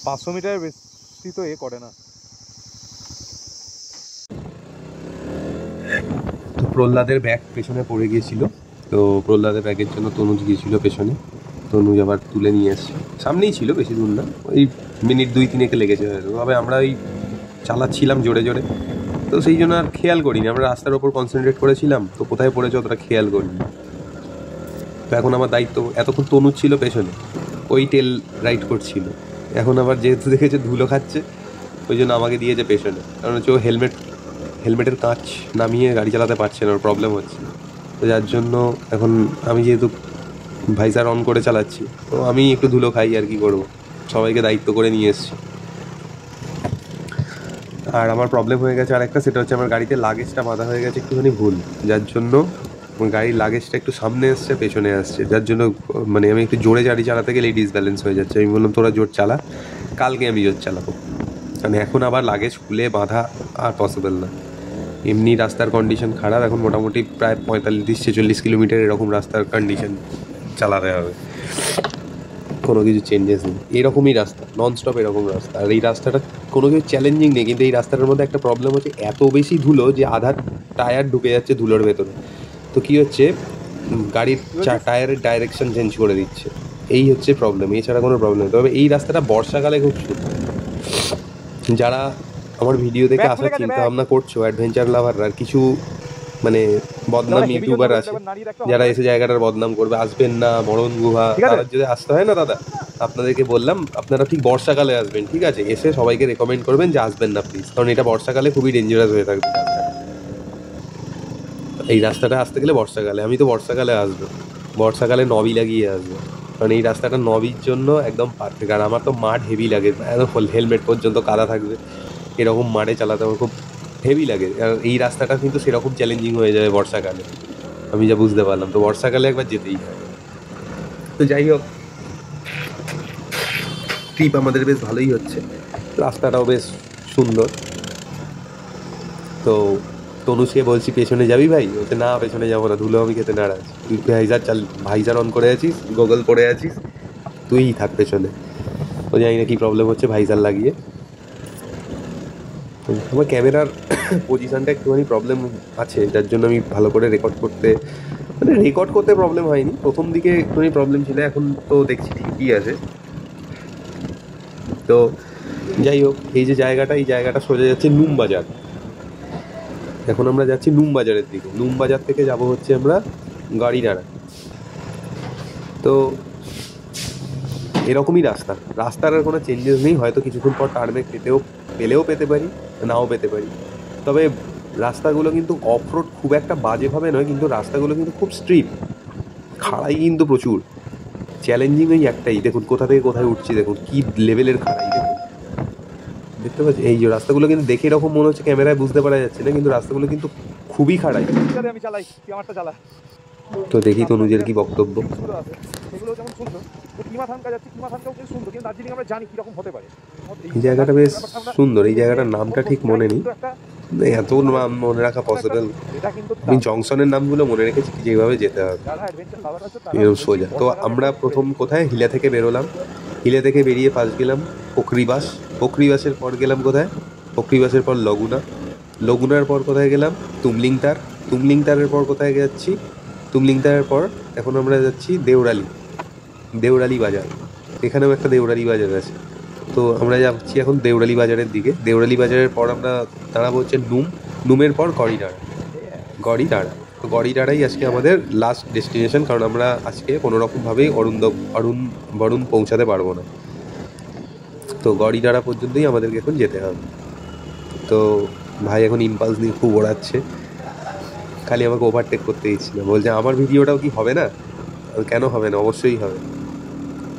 [SPEAKER 2] পাঁচশো মিটারের বেশি তো এ করে না।
[SPEAKER 3] তো প্রহ্লাদের ব্যাগ পেছনে পড়ে গিয়েছিল, তো প্রহ্লাদের ব্যাগের জন্য তনুজ গিয়েছিল পেছনে। তনুজ আবার তুলে নিয়ে এসছে, সামনেই ছিল, বেশি দূর না, ওই মিনিট 2-3 লেগেছে হয়তো। তবে আমরা ওই চালাচ্ছিলাম জোরে জোরে, তো সেই জন্য আর খেয়াল করিনি। আমরা রাস্তার ওপর কনসেন্ট্রেট করেছিলাম, তো কোথায় পড়েছে অতটা খেয়াল করিনি। তো এখন আমার দায়িত্ব, এতক্ষণ তনুজ ছিল পেছনে, ওই টেল রাইড করছিল। এখন আবার যেহেতু দেখেছে ধুলো খাচ্ছে, ওই জন্য আমাকে দিয়েছে পেছনে। কারণ হচ্ছে ও হেলমেটের কাঁচ নামিয়ে গাড়ি চালাতে পারছে না, ওর প্রবলেম হচ্ছে। তো যার জন্য এখন আমি যেহেতু ভাইজার অন করে চালাচ্ছি, তো আমি একটু ধুলো খাই, আর কি করবো, সবাইকে দায়িত্ব করে নিয়ে এসছি। আর আমার প্রবলেম হয়ে গেছে আরেকটা, সেটা হচ্ছে আমার গাড়িতে লাগেজটা বাঁধা হয়ে গেছে একটুখানি ভুল, যার জন্য গাড়ির লাগেজটা একটু সামনে আসছে, পেছনে আসছে। যার জন্য মানে আমি একটু জোরে গাড়ি চালাতে গেলেই ডিসব্যালেন্স হয়ে যাচ্ছে। আমি বললাম তোরা জোর চালা, কালকে আমি জোর চালাবো, কারণ এখন আবার লাগেজ খুলে বাঁধা আর পসিবল না। এমনি রাস্তার কন্ডিশন খারাপ, এখন মোটামুটি প্রায় 45-46 কিলোমিটার এরকম রাস্তার কন্ডিশন চালাতে হবে, কোনো কিছু চেঞ্জেস নেই। এরকমই রাস্তা, ননস্টপ এরকম রাস্তা। আর এই রাস্তাটা কোনো কিছু চ্যালেঞ্জিং নেই, কিন্তু এই রাস্তাটার মধ্যে একটা প্রবলেম হচ্ছে, এত বেশি ধুলো যে আধা টায়ার ঢুকে যাচ্ছে ধুলোর ভেতরে। তো কী হচ্ছে, গাড়ির টায়ারের ডাইরেকশন চেঞ্জ করে দিচ্ছে, এই হচ্ছে প্রবলেম, এছাড়া কোনো প্রবলেম নেই। তবে এই রাস্তাটা বর্ষাকালে খুব যারা আমার ভিডিও দেখে আসার চিন্তা ভাবনা করছো, অ্যাডভেঞ্চার লাভাররা, কিছু মানে বদনাম ইউটিউবার আছে যারা এসে জায়গাটার বদনাম করবে, আসবেন না, মরণ গুহা, তারা যদি আসতে হয় না দাদা, আপনাদেরকে বললাম আপনারা ঠিক বর্ষাকালে আসবেন, ঠিক আছে? এসে সবাইকে রেকমেন্ড করবেন যে আসবেন না প্লিজ, কারণ এটা বর্ষাকালে খুবই ডেঞ্জারাস হয়ে থাকবে। এই রাস্তাটা আসতে গেলে বর্ষাকালে, আমি তো বর্ষাকালে আসবো, বর্ষাকালে নবি লাগিয়ে আসবো, কারণ এই রাস্তাটা নবির জন্য একদম পারফেক্ট। আর আমার তো মাঠ হেভি লাগে, একদম হেলমেট পর্যন্ত কাদা থাকবে, এরকম মাঠে চালাতে আমার খুব হেভি লাগে। আর এই রাস্তাটা কিন্তু সেরকম চ্যালেঞ্জিং হয়ে যাবে বর্ষাকালে, আমি যা বুঝতে পারলাম। তো বর্ষাকালে একবার যেতেই হয়। তো যাই হোক, ট্রিপ আমাদের বেশ ভালোই হচ্ছে, রাস্তাটাও বেশ সুন্দর। তো তনুষকে বলছি পেছনে যাবি ভাই, বলছে না পেছনে যাবো না, ধুলো আমি খেতে নারাজ, তুই ভাইজার অন করে আছিস, গুগল করে আছিস, তুই থাক পেছনে। ও জানি না কী প্রবলেম হচ্ছে ভাইজার লাগিয়ে। আমার ক্যামেরার পজিশানটা একটুখানি প্রবলেম আছে, যার জন্য আমি ভালো করে রেকর্ড করতে প্রবলেম হয়নি, প্রথম দিকে একটুখানি প্রবলেম ছিল, এখন তো দেখছি ঠিকই আছে। তো যাই হোক, এই যে জায়গাটা, এই জায়গাটা সোজা যাচ্ছে নুম বাজার। এখন আমরা যাচ্ছি নুম বাজারের দিকে, নুম বাজার থেকে যাব হচ্ছে আমরা গাড়িনাড়া। তো এরকমই রাস্তার আর কোনো চেঞ্জেস নেই, হয়তো কিছুক্ষণ পর টার্মেক পেলেও পেতে পারি, নাও পেতে পারি। তবে রাস্তাগুলো কিন্তু অফ রোড খুব একটা বাজেভাবে নয়, কিন্তু রাস্তাগুলো কিন্তু খুব স্ট্রিট, খাড়াই কিন্তু প্রচুর, চ্যালেঞ্জিং ওই একটাই। দেখুন কোথা থেকে কোথায় উঠছি, দেখুন কী লেভেলের খাড়াই, দেখুন দেখতে পাচ্ছি। এই যে রাস্তাগুলো কিন্তু দেখে এরকম মনে হচ্ছে ক্যামেরায় বুঝতে পারা যাচ্ছে না, কিন্তু রাস্তাগুলো কিন্তু খুবই খাড়াই।
[SPEAKER 2] আমি চালাই, তুই আমারটা চালা।
[SPEAKER 3] তো দেখি তনুজের কি বক্তব্য। এই জায়গাটা বেশ সুন্দর, এই জায়গাটার নামটা ঠিক মনে নেই, এত নাম মনে রাখা পসিবল। আমি জংশনের নামগুলো মনে রেখেছি যেভাবে যেতে হবে এরকম সোজা। তো আমরা প্রথম কোথায় হিলা থেকে বেরোলাম, হিলা থেকে বেরিয়ে ফার্স্ট গেলাম পোখরিবাসের পর গেলাম কোথায়, পোখরিবাসের পর লগুনার পর কোথায় গেলাম তুমলিংতারের পর কোথায় যাচ্ছি, তুমলিংতারের পর এখন আমরা যাচ্ছি দেউরালি বাজার। এখানেও একটা দেউরালি বাজার আছে, তো আমরা যাচ্ছি এখন দেউরালি বাজারের দিকে। দেউরালি বাজারের পর আমরা দাঁড়াবো হচ্ছে নুমের পর গড়িটাড়া। তো গড়িটাড়াই আজকে আমাদের লাস্ট ডেস্টিনেশন, কারণ আমরা আজকে কোনোরকমভাবেই বরুণ পৌঁছাতে পারবো না। তো গড়িটাড়া পর্যন্তই আমাদেরকে এখন যেতে হবে। তো ভাই এখন ইম্পালস নিয়ে খুব ওড়াচ্ছে, খালি আমাকে ওভারটেক করতে দিচ্ছি না, বলছে আমার ভিডিওটাও কি হবে না? কেন হবে না, অবশ্যই হবে।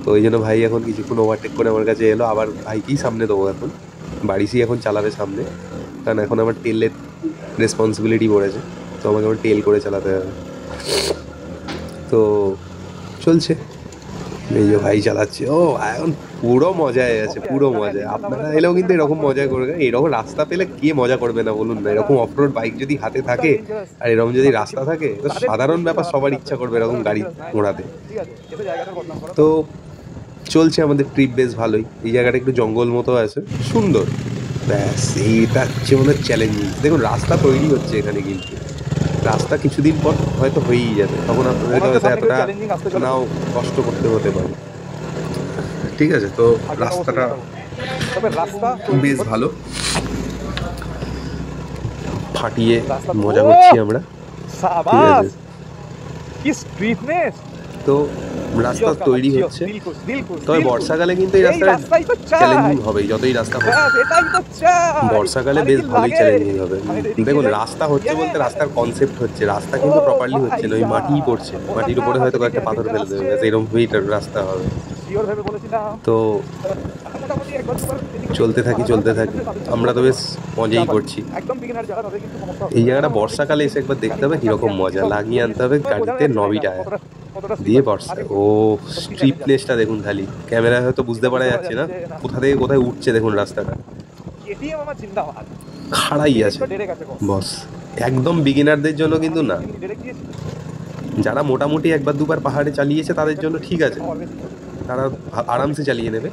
[SPEAKER 3] তো ওই জন্য ভাই এখন কিছুক্ষণ ওভারটেক করে আমার কাছে এলো, আবার ভাইকেই সামনে দেবো এখন, বাড়িসি এখন চালাবে সামনে, কারণ এখন আমার টেলের রেসপন্সিবিলিটি পড়েছে, তো আমাকে আমার টেল করে চালাতে হবে। তো চলছে, এই যে ভাই চালাচ্ছে, ও এখন পুরো মজায় আছে, পুরো মজায়। আপনারা এলেও কিন্তু এরকম মজা করবে, এরকম রাস্তা পেলে কে মজা করবে না বলুন না? এরকম অফরোড বাইক যদি হাতে থাকে আর এরকম যদি রাস্তা থাকে, তো সাধারণ ব্যাপার, সবার ইচ্ছা করবে এরকম গাড়ি ঘোরাতে। তো চলছে আমাদের ট্রিপ বেশ ভালোই। এই জায়গাটা একটু জঙ্গল মতো আছে, সুন্দর, ব্যাস এইটা হচ্ছে আমাদের চ্যালেঞ্জিং। দেখুন রাস্তা তৈরি হচ্ছে এখানে, কিন্তু রাস্তা কিছুদিন পর হয়তো হয়েই যাবে, তখন আপনাদেরকে হয়তো এতটা নাও কষ্ট করতে হতে পারে, ঠিক আছে? তো রাস্তাটা বেশ ভালো, ফাটিয়ে মজা করছি আমরা, ঠিক আছে? তো রাস্তা তৈরি হচ্ছে, তবে বর্ষাকালে কিন্তু এই রাস্তাটা চ্যালেঞ্জিং হবেই, যতই রাস্তা হোক বর্ষাকালে বেশ ভালোই চ্যালেঞ্জিং হবে। দেখুন রাস্তা হচ্ছে বলতে রাস্তার কনসেপ্ট হচ্ছে, রাস্তা কিন্তু প্রপারলি হচ্ছে না, ওই মাটিই পড়ছে, মাটির উপরে হয়তো কয়েকটা পাথর ফেলে দেবে, এরকমভাবেই রাস্তা হবে। তো চলতে থাকি, আমরা তো বেশ মজাই করছি। এই জায়গাটা বর্ষাকালে এসে একবার দেখতে হবে কীরকম মজা, লাগিয়ে আনতে হবে গাড়িতে নবি টায়ার দিয়ে বর্ষা। ও স্ট্রিপনেসটা দেখুন, খালি ক্যামেরায় হয়তো বুঝতে পারা যাচ্ছে না কোথা থেকে কোথায় উঠছে, দেখুন রাস্তাটা খাড়াই আছে বস, একদম বিগিনারদের জন্য কিন্তু না। যারা মোটামুটি একবার দুবার পাহাড়ে চালিয়েছে তাদের জন্য ঠিক আছে, তারা আরামসে চালিয়ে নেবে,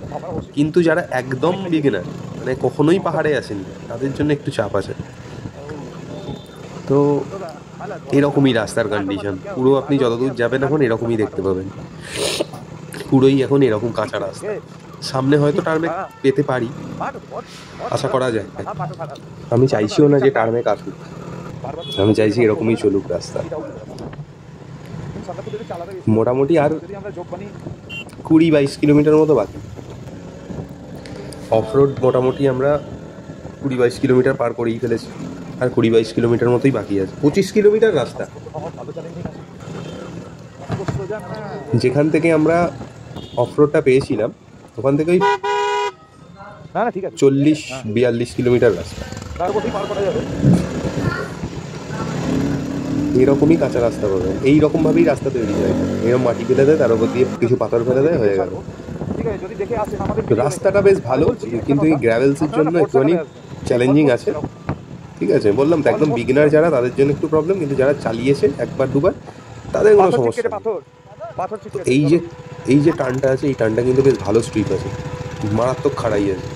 [SPEAKER 3] কিন্তু যারা একদম বিগিনার, মানে কখনোই পাহাড়ে আসেনি, তাদের জন্য একটু চাপ আছে। তো এরকমই রাস্তার কন্ডিশন, পুরো আপনি যতদূর যাবেন এখন এরকমই দেখতে পাবেন, পুরোই এখন এরকম কাঁচা রাস্তা। সামনে হয়তো টার্মেক পেতে পারি, আশা করা যায়। আমি চাইছিও না যে টার্মেক আসুক, আমি চাইছি এরকমই চলুক রাস্তা। মোটামুটি আর 20-22 কিলোমিটার মতো বাকি। অফ রোড মোটামুটি আমরা 20-22 কিলোমিটার পার করেই ফেলেছি, আর 20-22 কিলোমিটার মতোই বাকি আছে। 25 কিলোমিটার রাস্তা। যেখান থেকে আমরা অফ রোডটা পেয়েছিলাম ওখান থেকে ওই 40-42 কিলোমিটার রাস্তা। এরকমই কাঁচা রাস্তা পাবে, এইরকমভাবেই রাস্তা তৈরি হয়। এরকম মাটি ফেলে দেয়, তার উপর দিয়ে কিছু পাথর ফেলে দেয়, হয়ে গেল। রাস্তাটা বেশ ভালো, কিন্তু এই গ্র্যাভেলসের জন্য একটুখানি চ্যালেঞ্জিং আছে। ঠিক আছে, বললাম তো একদম বিগিনার যারা তাদের জন্য একটু প্রবলেম, কিন্তু যারা চালিয়েছে একবার দুবার তাদের কোনো সমস্যা নেই। এই যে টার্নটা আছে, এই টার্নটা কিন্তু বেশ ভালো স্ট্রিপ আছে, মারাত্মক খাড়াই আছে।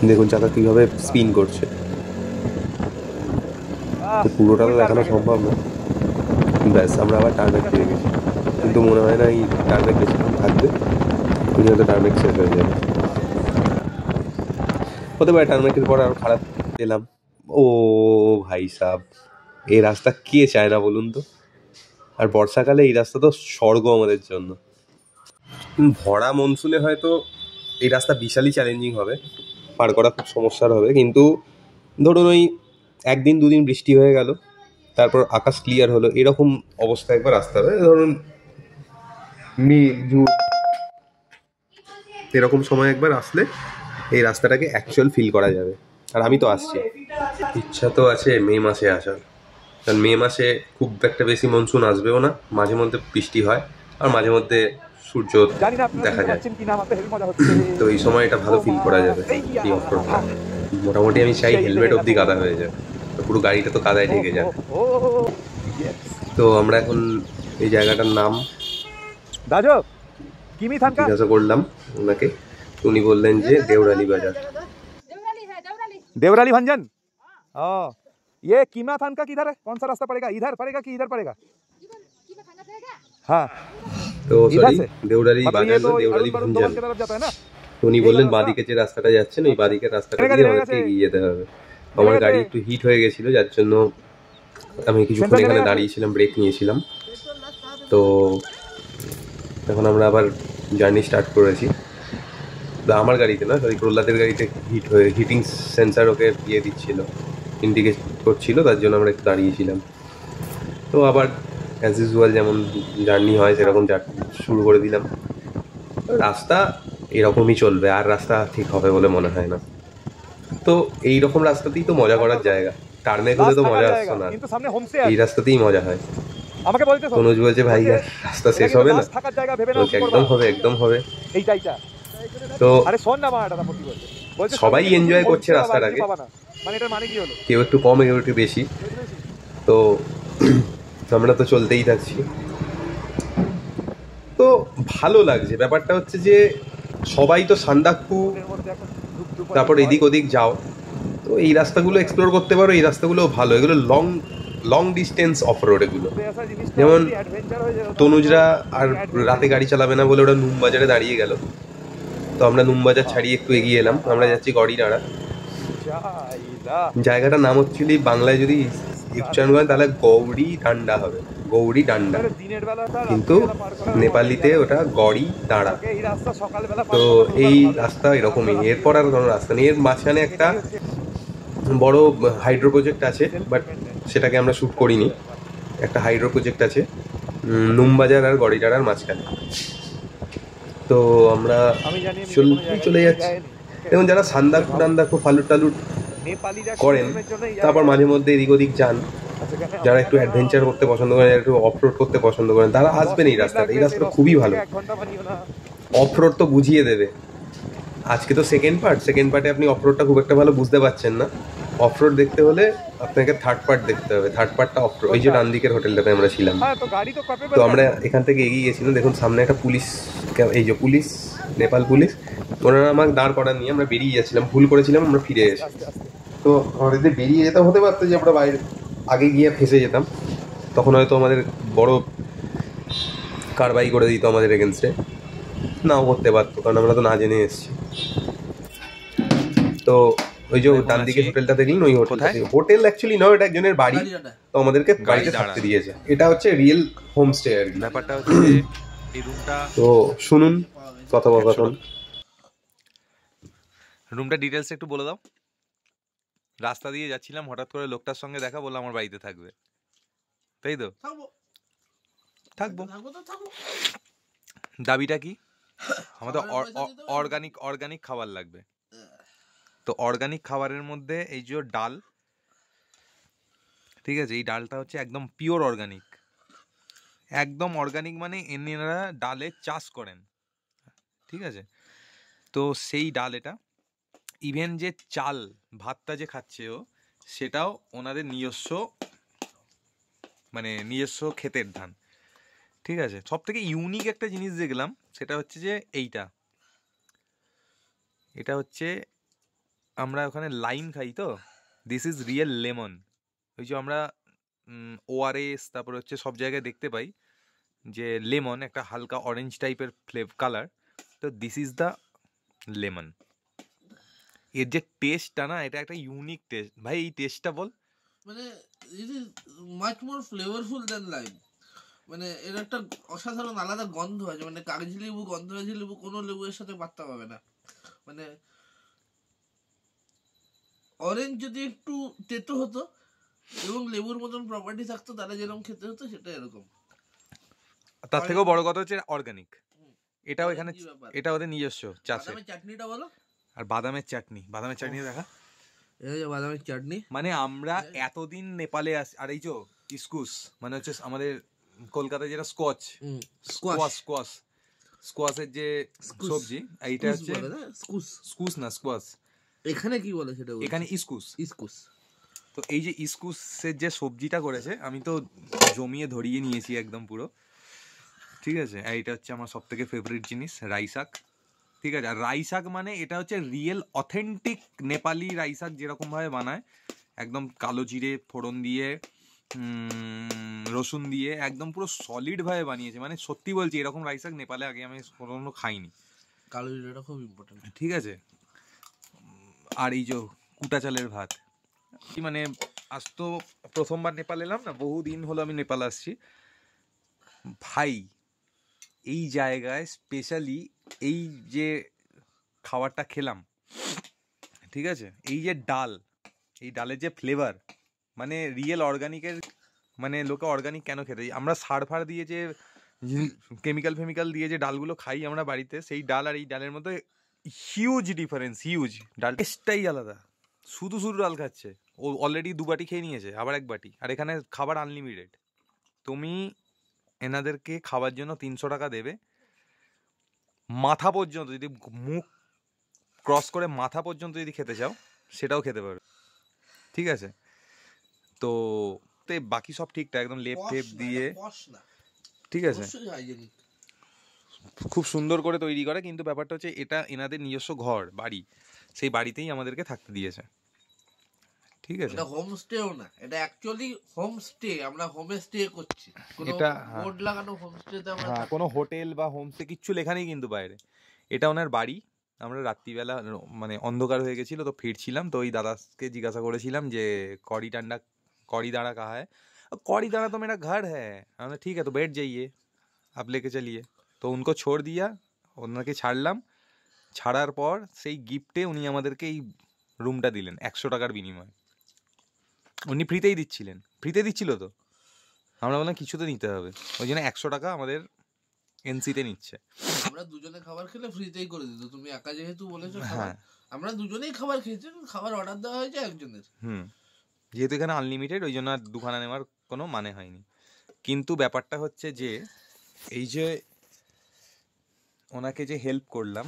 [SPEAKER 3] দেখুন চাকা কীভাবে স্পিন করছে। পুরোটা তো দেখানো সম্ভব না। ব্যাস, আমরা আবার টার্মেক পেয়ে গেছি, কিন্তু মনে হয় না এই টার্মেক বেশিক্ষণ থাকবে, কিন্তু হয়তো টার্মেক শেষ হয়ে যাবে। হতে পারে টার্মেকের পর আরও খারাপ পেলাম। ও ভাই সাব, এই রাস্তা কে চায় না বলুন তো? আর বর্ষাকালে এই রাস্তা তো স্বর্গ আমাদের জন্য। ভরা মনসুনে হয়তো এই রাস্তা বিশালই চ্যালেঞ্জিং হবে, পার করা খুব সমস্যার হবে। কিন্তু ধরুন ওই 1-2 দিন বৃষ্টি হয়ে গেল, তারপর আকাশ ক্লিয়ার হলো, এরকম অবস্থা একবার আসতে হবে। ধরুন মে জুন এরকম সময় একবার আসলে এই রাস্তাটাকে অ্যাকচুয়াল ফিল করা যাবে। আর আমি তো আসছি, ইচ্ছা তো আছে মে মাসে আসার, কারণ মে মাসে খুব একটা বেশি মনসুন আসবেও না, মাঝে মধ্যে বৃষ্টি হয় আর মাঝে মধ্যে সূর্য দেখা যায়, তো এই সময় এটা ভালো ফিল করা যাবে এই অফরোডটা। মোটামুটি আমি চাই হেলমেট অবধি কাদা হয়ে যায়, পুরো গাড়িটা তো কাদায় ঢেকে যায়। তো আমরা এখন এই জায়গাটার নাম জিজ্ঞাসা করলাম ওনাকে, উনি বললেন যে देवराली बाजार।
[SPEAKER 4] देवराली भंजन। ये कीमा थान का किधर है? कौन सा रास्ता पड़ेगा? इधर पड़ेगा कि इधर पड़ेगा? हाँ,
[SPEAKER 3] তো সরি, देवराली बाजार না, देवराली भंजन। উনি বললেন বাঁদিকে যে রাস্তাটা যাচ্ছেন ওই বাঁদিকের রাস্তাটা দিয়ে আমাদেরকে এগিয়ে যেতে হবে। আমার গাড়ি একটু হিট হয়ে গেছিলো, যার জন্য আমি কিছুক্ষণ এখানে দাঁড়িয়েছিলাম, ব্রেক নিয়েছিলাম। তো এখন আমরা আবার জার্নি স্টার্ট করেছি। আমার গাড়িতে না, সরি প্রহ্লাদের গাড়িতে হিটিং সেন্সার ওকে দিয়ে দিচ্ছিল, ইন্ডিকেট করছিল, তার জন্য আমরা একটু দাঁড়িয়েছিলাম। তো আবার অ্যাজ ইউজুয়াল যেমন জার্নি হয় সেরকম শুরু করে দিলাম। রাস্তা এরকমই চলবে, আর রাস্তা ঠিক হবে বলে মনে হয় না। তো এই রকম রাস্তাতেই তো মজা করার জায়গা, টার্মেক হলে তো মজা আসতো না, এই রাস্তাতেই মজা হয়। তনুজ বলছে ভাই রাস্তা শেষ হবে না, একদম হবে, একদম হবে। তো সবাই এনজয় করছে রাস্তাটাকে, কেউ একটু কম কেউ একটু বেশি, তো আমরা তো চলতেই থাকছি। তো ভালো লাগছে। ব্যাপারটা হচ্ছে যে সবাই তো সান্দাকফু তারপর এদিক ওদিক যাও, তো এই রাস্তাগুলো এক্সপ্লোর করতে পারো, এই রাস্তাগুলো ভালো, এগুলো লং ডিস্টেন্স অফ রোড এগুলো। যেমন তনুজরা আর রাতে গাড়ি চালাবে না বলে ওরা নুমবাজারে দাঁড়িয়ে গেল, তো আমরা নুমবাজার ছাড়িয়ে একটু এগিয়ে এলাম, আমরা যাচ্ছি গড়িনাড়া। জায়গাটার নাম অ্যাকচুয়ালি বাংলায় যদি উচ্চারণ করেন তাহলে গৌড়ি ডান্ডা হবে, গৌড়ি ডান্ডা, কিন্তু নেপালিতে ওটা গড়ি দাঁড়া। তো এই রাস্তা এরকমই, এরপর আর কোনো রাস্তা নেই। এর মাঝখানে একটা বড় হাইড্রো প্রজেক্ট আছে, বাট সেটাকে আমরা শ্যুট করিনি। একটা হাইড্রো প্রজেক্ট আছে নুমবাজার আর গড়িটাড়ার মাঝখানে। তো আমরা চলে যাচ্ছি। এবং যারা সান্দাকফু টান্দাকফু ফালুট টালুট করেন, তারপর মাঝে মধ্যে এদিক ওদিক যান, যারা একটু অ্যাডভেঞ্চার করতে পছন্দ করেন, যারা একটু অফরোড করতে পছন্দ করেন, তারা আসবেন এই রাস্তাটা। এই রাস্তাটা খুবই ভালো, অফরোড তো বুঝিয়ে দেবে। আজকে তো সেকেন্ড পার্টে আপনি অফরোডটা খুব একটা ভালো বুঝতে পারছেন না। অফরোড দেখতে হলে আপনাকে থার্ড পার্ট দেখতে হবে। থার্ড পার্টটা অফরোড, ওই যে ডান দিকের হোটেলটাতে আমরা ছিলাম। তো আমরা এখান থেকে এগিয়ে গেছিলাম, দেখুন সামনে একটা পুলিশ, এই যে পুলিশ, নেপাল পুলিশ, ওনারা আমাকে দাঁড় করান নিয়ে আমরা বেরিয়ে যাচ্ছিলাম, ভুল করেছিলাম, আমরা ফিরে এসেছি। তো আমাদের যদি বেরিয়ে যেতাম, হতে পারতো যে আমরা বাইরে আগে গিয়ে ফেঁসে যেতাম, তখন হয়তো আমাদের বড় কারবাই করে দিত আমাদের এগেনস্টে। নাও করতে পারতো, কারণ আমরা তো না জেনে এসেছি। তো ওই যে ডান দিকে হোটেলটা দেখলেন, ওই হোটেলটা, হোটেল অ্যাকচুয়ালি নয়, ওটা একজনের বাড়ি, তো আমাদেরকে বাড়িতে থাকতে দিয়েছে। এটা হচ্ছে রিয়েল হোমস্টে আর কি।
[SPEAKER 1] ব্যাপারটা হচ্ছে এই রুমটা,
[SPEAKER 3] তো শুনুন কথোপকথন।
[SPEAKER 1] রুমটা ডিটেলস একটু বলে দাও। রাস্তা দিয়ে যাচ্ছিলাম, হঠাৎ করে লোকটার সঙ্গে দেখা, বললাম আমার বাড়িতে থাকবে, তাই তো? থাকবো। দাবিটা কি? আমাদের অর্গানিক খাবার লাগবে। তো অর্গানিক খাবারের মধ্যে এই যে ডাল, ঠিক আছে, এই ডালটা হচ্ছে একদম পিওর অর্গানিক। একদম অর্গানিক মানে এনারা ডালের চাষ করেন, ঠিক আছে? তো সেই ডাল, এটা ইভেন যে চাল ভাতটা যে খাচ্ছে ও, সেটাও ওনাদের নিজস্ব, মানে নিজস্ব ক্ষেতের ধান, ঠিক আছে? সব থেকে ইউনিক একটা জিনিস দেখলাম, সেটা হচ্ছে যে এটা হচ্ছে, আমরা ওখানে লাইম খাই তো, দিস ইজ রিয়েল লেমন। ওই যে আমরা ORS তারপরে হচ্ছে সব জায়গায় দেখতে পাই যে লেমন একটা হালকা অরেঞ্জ টাইপের কালার, তো দিস ইজ দ্য লেমন। এর যে টেস্টটা না, এটা একটা ইউনিক টেস্ট ভাই। এই টেস্টটা বল,
[SPEAKER 5] মানে it is much more flavourful than lime. মানে এর একটা অসাধারণ আলাদা গন্ধ আছে, মানে কাগজি লেবু, গন্ধরাজি লেবু কোনো লেবু এর সাথে পাত্তা পাবে না। মানে অরেঞ্জ যদি একটু তেতো হতো এবং লেবুর মতন প্রপার্টি থাকতো, তাহলে যেরকম খেতে হতো সেটা এরকম।
[SPEAKER 1] তার থেকেও বড় কথা হচ্ছে অর্গানিক। এটাও এখানে, এটা ওদের নিজস্ব চাষে।
[SPEAKER 5] বাদামের চাটনিটা বলো।
[SPEAKER 1] আর বাদামের চাটনি দেখা,
[SPEAKER 5] এই যে বাদামের চাটনি।
[SPEAKER 1] মানে আমরা এতদিন নেপালে আসি, আর এই যে ইস্কুস, মানে হচ্ছে আমাদের কলকাতায় যেটা স্কোয়াশের যে সবজি, এইটা হচ্ছে স্কোয়াশ।
[SPEAKER 5] এখানে কি বলে সেটা?
[SPEAKER 1] এখানে ইস্কুস। তো এই যে ইস্কুসের যে সবজিটা করেছে, আমি তো জমিয়ে ধরিয়ে নিয়েছি একদম পুরো, ঠিক আছে? আর এটা হচ্ছে আমার সব থেকে ফেভারিট জিনিস, রাই শাক, ঠিক আছে? আর রাই শাক মানে এটা হচ্ছে রিয়েল অথেন্টিক নেপালি রাই শাক, যেরকম ভাবে বানায়, একদম কালো জিরে ফোড়ন দিয়ে, রসুন দিয়ে, একদম পুরো সলিড ভাবে বানিয়েছে। মানে সত্যি বলছি, এরকম রাই শাক নেপালে আগে আমি কোনো খাইনি।
[SPEAKER 5] কালো জিরাটা খুব ইম্পর্টেন্ট,
[SPEAKER 1] ঠিক আছে? আর এই যে কুটা চালের ভাত, কি মানে, আজ তো প্রথমবার নেপাল এলাম না, বহুদিন হলো আমি নেপাল আসছি ভাই। এই জায়গায় স্পেশালি এই যে খাবারটা খেলাম, ঠিক আছে, এই যে ডাল, এই ডালের যে ফ্লেভার, মানে রিয়েল অর্গানিকের, মানে লোকে অর্গানিক কেন খেতে, আমরা সার ফার দিয়ে যে কেমিক্যাল দিয়ে যে ডালগুলো খাই আমরা বাড়িতে, সেই ডাল আর এই ডালের মধ্যে হিউজ ডিফারেন্স, হিউজ। ডাল টেস্টটাই আলাদা। শুধু ডাল খাচ্ছে ও, অলরেডি 2 বাটি খেয়ে নিয়েছে, আবার 1 বাটি। আর এখানে খাবার আনলিমিটেড, তুমি এনাদেরকে খাবার জন্য 300 টাকা দেবে, মাথা পর্যন্ত, যদি মুখ ক্রস করে মাথা পর্যন্ত যদি খেতে চাও সেটাও খেতে পারবে, ঠিক আছে? তো বাকি সব ঠিকঠাক, একদম লেপ টেপ দিয়ে, ঠিক আছে, খুব সুন্দর করে তৈরি করে। কিন্তু ব্যাপারটা হচ্ছে, এটা এনাদের নিজস্ব ঘর বাড়ি, সেই বাড়িতেই আমাদেরকে থাকতে দিয়েছে, ঠিক আছে?
[SPEAKER 5] এটা হোমস্টেও না, এটা অ্যাকচুয়ালি হোমস্টে। আমরা হোমে স্টে করছি,
[SPEAKER 1] এটা
[SPEAKER 5] বোর্ড লাগানো হোমস্টেতে আমরা,
[SPEAKER 1] হ্যাঁ, কোনো হোটেল বা হোমস্টে কিচ্ছু লেখা নেই কিন্তু বাইরে। এটা ওনার বাড়ি। আমরা রাত্রিবেলা, মানে অন্ধকার হয়ে গেছিলো, তো ফিরছিলাম, তো ওই দাদাকে জিজ্ঞাসা করেছিলাম যে कौड़ी दाड़ा कहाँ है? कौड़ी दाड़ा तो मेरा घर है। हमने ठीक है तो बैठ जाइए, आप लेके चलिए। তো উनको छोड़ दिया, ওনাকে ছাড়লাম। ছাড়ার পর সেই গিফটে উনি আমাদেরকে এই রুমটা দিলেন 100 টাকার বিনিময়ে। উনি ফ্রিতেই দিচ্ছিলেন, ফ্রিতে দিচ্ছিল তো, আমরা বললাম কিছু তো নিতে হবে, ওই জন্য 100 টাকা আমাদের এনসিতে নিচ্ছে।
[SPEAKER 5] আমরা দুজনে খাবার খেলে ফ্রিতেই করে দিত, তুমি একা যেহেতু বলেছো। হ্যাঁ, আমরা দুজনেই খাবার খেয়েছি, খাবার অর্ডার দেওয়া হয়েছে একজনের।
[SPEAKER 1] যেহেতু এখানে আনলিমিটেড, ওই জন্য আর দুখানা নেওয়ার কোনো মানে হয়নি। কিন্তু ব্যাপারটা হচ্ছে যে, এই যে ওনাকে যে হেল্প করলাম,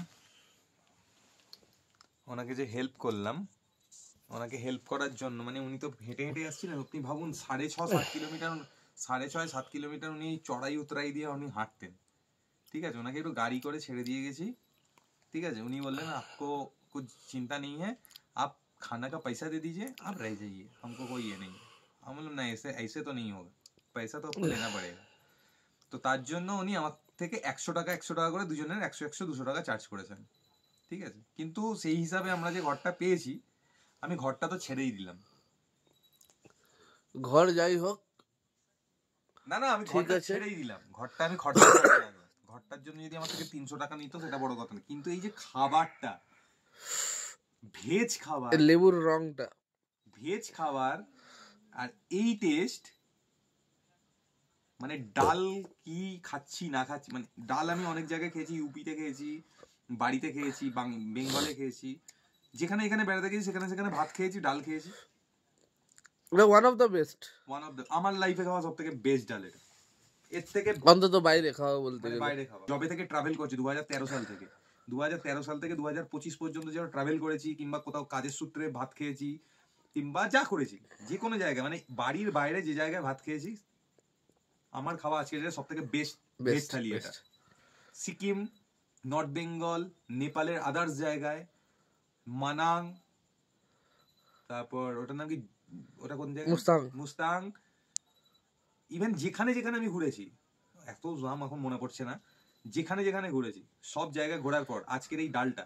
[SPEAKER 1] ওনাকে হেল্প করার জন্য, মানে উনি তো হেঁটে হেঁটে আসছিলেন। আপনি ভাবুন, 6.5-7 কিলোমিটার উনি চড়াই উতরাই দিয়ে উনি হাঁটতেন, ঠিক আছে? ওনাকে একটু গাড়ি করে ছেড়ে দিয়ে গেছি, ঠিক আছে? উনি বললেন आपको कुछ चिंता नहीं है, आप खाना का पैसा दे दीजिए, आप रह जाइए, हमको कोई ये नहीं है। हम बोलলাম না, ऐसे तो नहीं होगा, पैसा तो आपको देना पड़ेगा। তো তার জন্য উনি থেকে 100 টাকা করে দুজনের 100-200 টাকা চার্জ করেছেন, ঠিক আছে। কিন্তু সেই হিসাবে আমরা যে ঘরটা পেয়েছি, আমি ঘরটা তো ছেড়েই দিলাম।
[SPEAKER 5] ঘর যাই হোক,
[SPEAKER 1] না আমি
[SPEAKER 5] ঠিক
[SPEAKER 1] ঘরটা
[SPEAKER 5] আছে।
[SPEAKER 1] ছেড়েই দিলাম, ঘরটার জন্য যদি আমার থেকে 300 টাকা নিত সেটা বড় কথা না, কিন্তু এই যে খাবারটা, ভেজ খাবার,
[SPEAKER 5] লেবুর রংটা,
[SPEAKER 1] ভেজ খাবার আর এই টেস্ট, মানে ডাল কি খাচ্ছি না খাচ্ছি, মানে ডাল আমি অনেক জায়গায় খেয়েছি, ইউপিতে খেয়েছি, বাড়িতে খেয়েছি, বেঙ্গলে খেয়েছি, যেখানে এখানে বেড়াতে গেছি সেখানে ভাত খেয়েছি, ডাল খেয়েছি।
[SPEAKER 5] ওটা ওয়ান অফ দ্য বেস্ট,
[SPEAKER 1] আমার লাইফে খাওয়া সব থেকে বেস্ট ডাল এটা। এর থেকে
[SPEAKER 5] অন্তত বাইরে খাওয়া বলতে
[SPEAKER 1] মানে
[SPEAKER 5] গেলে।
[SPEAKER 1] বাইরে খাওয়া, যবে থেকে ট্রাভেল করছি 2013 সাল থেকে 2025 পর্যন্ত যারা ট্রাভেল করেছি, কিংবা কোথাও কাজের সূত্রে ভাত খেয়েছি, কিংবা যা করেছি যে কোনো জায়গায়, মানে বাড়ির বাইরে যে জায়গায় ভাত খেয়েছি, আমার খাওয়া আজকে সব থেকে বেস্ট বেস্ট থালি এটা। সিকিম, নর্থ বেঙ্গল, নেপালের আদার্স জায়গায়, মানাং, তারপর ওটার নাম কি, ওটা কোন জায়গা, মুস্তাং, ইভেন যেখানে যেখানে আমি ঘুরেছি, এত নাম এখন মনে পড়ছে না, যেখানে যেখানে ঘুরেছি সব জায়গায় ঘোরার পর আজকের এই ডালটা,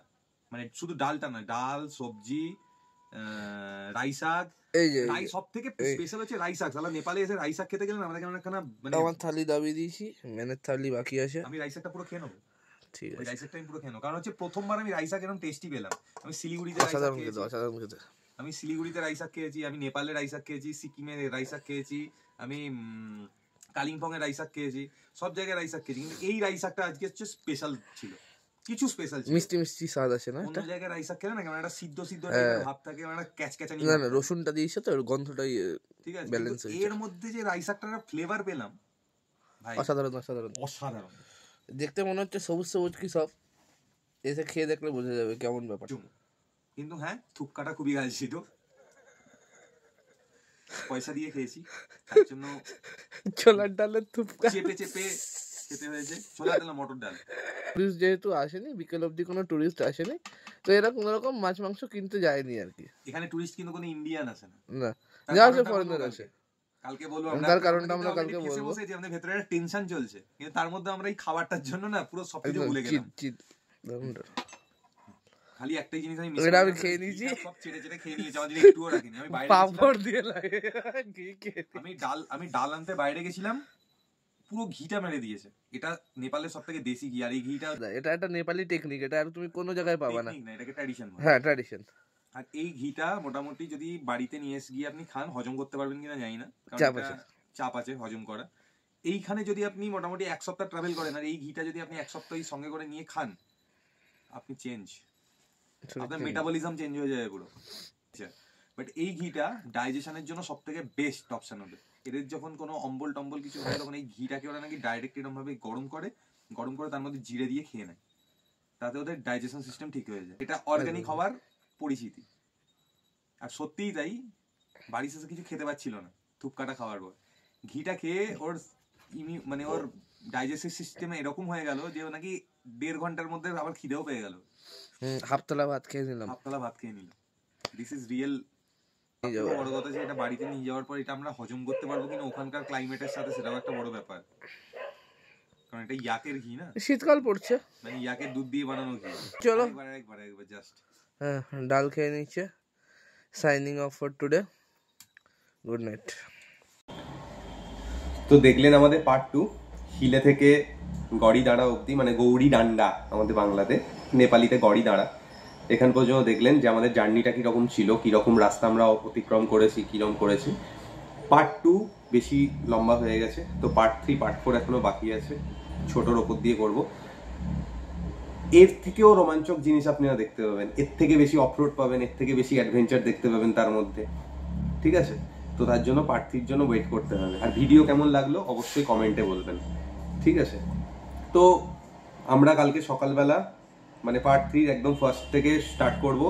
[SPEAKER 1] মানে শুধু ডালটা নয়, ডাল, সবজি, রাই শাক, রাই সব থেকে স্পেশাল হচ্ছে রাই শাক। সালা নেপালে এসে রাই শাক খেতে গেলে আমাদের কেমন একটা মানে,
[SPEAKER 5] আমার থালি দাবি দিয়েছি, মেনের থালি বাকি আছে,
[SPEAKER 1] আমি রাই শাকটা পুরো খেয়ে নেবো।
[SPEAKER 5] ঠিক আছে,
[SPEAKER 1] রাই শাকটা আমি পুরো খেয়ে নেবো, কারণ হচ্ছে প্রথমবার আমি রাই শাক এরকম টেস্টি পেলাম। আমি শিলিগুড়িতে রাই শাক খেয়েছি, আমি নেপালে রাই শাক খেয়েছি, সিকিমে রাই শাক খেয়েছি, আমি কালিম্পং এ রাই শাক খেয়েছি, সব জায়গায় রাই শাক খেয়েছি, কিন্তু এই রাই শাকটা আজকে হচ্ছে স্পেশাল ছিল, কিছু স্পেশাল ছিল,
[SPEAKER 5] মিষ্টি মিষ্টি স্বাদ আছে না।
[SPEAKER 1] অন্য জায়গায় রাই শাক খেলে না কেমন একটা সিদ্ধ ভাব থাকে, মানে ক্যাচক্যাচানি।
[SPEAKER 5] না রসুনটা দিয়েছে তো ওর গন্ধটাই
[SPEAKER 1] ঠিক আছে,
[SPEAKER 5] ব্যালেন্স হয়েছে।
[SPEAKER 1] এর মধ্যে যে রাই শাকটার ফ্লেভার পেলাম ভাই,
[SPEAKER 5] অসাধারণ। দেখতে মনে হচ্ছে সবুজ সবুজ কি সব, এসে খেয়ে দেখলে বোঝা যাবে কেমন ব্যাপার।
[SPEAKER 1] কিন্তু হ্যাঁ, থুপকাটা খুবই গাল ছিল, পয়সা দিয়ে খেয়েছি, তার জন্য
[SPEAKER 5] ছোলার ডালের থুপকা
[SPEAKER 1] চেপে খেতে হয়েছে। ছোলার ডাল, মটর ডাল।
[SPEAKER 5] টুরিস্ট যেহেতু আসেনি, বিকেল অবধি কোনো টুরিস্ট আসেনি, তো এরা কোনো রকম মাছ মাংস কিনতে যায়নি আর কি।
[SPEAKER 1] এখানে টুরিস্ট কিন্তু কোনো ইন্ডিয়ান আসে না,
[SPEAKER 5] না যা আছে ফরেনার আসে।
[SPEAKER 1] কালকে বলবো,
[SPEAKER 5] তার কারণটা আমরা কালকে বলবো।
[SPEAKER 1] যে আমাদের ভেতরে একটা টেনশন চলছে, কিন্তু তার মধ্যে আমরা এই খাবারটার জন্য না পুরো সবকিছু ভুলে গেলাম। খালি একটাই জিনিস আমি
[SPEAKER 5] খেয়ে নিয়েছি,
[SPEAKER 1] সব চেটে খেয়ে নিয়েছি, আমাদের একটুও রাখিনি। আমি বাইরে
[SPEAKER 5] পাপড় দিয়ে লাগে,
[SPEAKER 1] আমি ডাল আনতে বাইরে গেছিলাম, পুরো ঘিটা মেরে দিয়েছে। এটা নেপালের সব থেকে দেশি ঘি, আর এই ঘিটা,
[SPEAKER 5] এটা একটা নেপালি টেকনিক, এটা আর তুমি কোনো জায়গায় পাবা না,
[SPEAKER 1] এটাকে ট্র্যাডিশন।
[SPEAKER 5] হ্যাঁ ট্র্যাডিশন।
[SPEAKER 1] আর এই ঘিটা মোটামুটি যদি বাড়িতে নিয়ে এসে গিয়ে আপনি খান, হজম করতে পারবেন কিনা জানি না, চাপ আছে হজম করা। এইখানে যদি আপনি মোটামুটি 1 সপ্তাহ ট্রাভেল করেন, আর এই ঘিটা যদি আপনি 1 সপ্তাহ সঙ্গে করে নিয়ে খান, আপনি চেঞ্জ, আপনার মেটাবলিজম চেঞ্জ হয়ে যাবে পুরো। বাট এই ঘিটা ডাইজেশনের জন্য সব থেকে বেস্ট অপশন হবে। এদের যখন কোনো অম্বল টম্বল কিছু হয়, তখন এই ঘিটাকে ওরা নাকি ডাইরেক্ট এরকম ভাবে গরম করে তার মধ্যে জিরে দিয়ে খেয়ে নেয়, তাতে ওদের ডাইজেশন সিস্টেম ঠিক হয়ে যায়। এটা অর্গানিক হওয়ার পরিচিতি। আর সত্যিই তাই, বাড়ি শেষে কিছু খেতে পাচ্ছিল না থুপকাটা খাওয়ার পর, ঘিটা খেয়ে ওর মানে ওর ডাইজেস্টিভ সিস্টেমে এরকম হয়ে গেল যে ও নাকি 1.5 ঘন্টার মধ্যে আবার খিদেও পেয়ে গেল,
[SPEAKER 5] হাফতলা ভাত খেয়ে নিল।
[SPEAKER 1] This is real. বড় কথা যে এটা বাড়িতে নিয়ে যাওয়ার পর এটা আমরা হজম করতে পারবো কিনা ওখানকার ক্লাইমেটের সাথে, সেটাও একটা বড় ব্যাপার, কারণ এটা ইয়াকের ঘি না,
[SPEAKER 5] শীতকাল পড়ছে,
[SPEAKER 1] মানে ইয়াকের দুধ দিয়ে বানানো ঘি।
[SPEAKER 5] চলো
[SPEAKER 1] একবার জাস্ট
[SPEAKER 5] ডাল খেয়ে নিচ্ছে। Signing off for today, good night.
[SPEAKER 3] তো দেখলেন আমাদের পার্ট 2, হিলে থেকে গড়ি দাঁড়া অবধি, মানে গৌরী ডান্ডা আমাদের বাংলাতে, নেপালিতে গড়ি দাঁড়া। এখান পর্যন্ত দেখলেন যে আমাদের জার্নিটা কীরকম ছিল, কীরকম রাস্তা আমরা অতিক্রম করেছি, কীরকম করেছি। পার্ট 2 বেশি লম্বা হয়ে গেছে, তো পার্ট 3 পার্ট 4 এখনও বাকি আছে, ছোটোর ওপর দিয়ে করব। এর থেকেও রোমাঞ্চক জিনিস আপনারা দেখতে পাবেন, এর থেকে বেশি অফরোড পাবেন, এর থেকে বেশি অ্যাডভেঞ্চার দেখতে পাবেন তার মধ্যে, ঠিক আছে? তো তার জন্য পার্ট 3 জন্য ওয়েট করতে হবে। আর ভিডিও কেমন লাগলো অবশ্যই কমেন্টে বলবেন, ঠিক আছে? তো আমরা কালকে সকালবেলা মানে পার্ট 3 একদম ফার্স্ট থেকে স্টার্ট করব,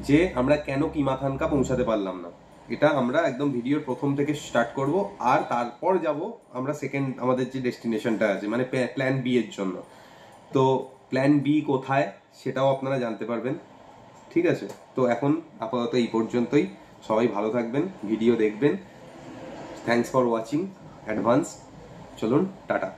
[SPEAKER 3] যে আমরা কেন কিমাথানকা পৌঁছাতে পারলাম না, এটা আমরা একদম ভিডিওর প্রথম থেকে স্টার্ট করব। আর তারপর যাব আমরা সেকেন্ড আমাদের যে ডেস্টিনেশনটা আছে, মানে প্ল্যান বি এর জন্য। তো প্ল্যান বি কোথায় সেটাও আপনারা জানতে পারবেন, ঠিক আছে? তো এখন আপাতত এই পর্যন্তই। সবাই ভালো থাকবেন, ভিডিও দেখবেন। Thanks for watching advance. চলুন, টাটা।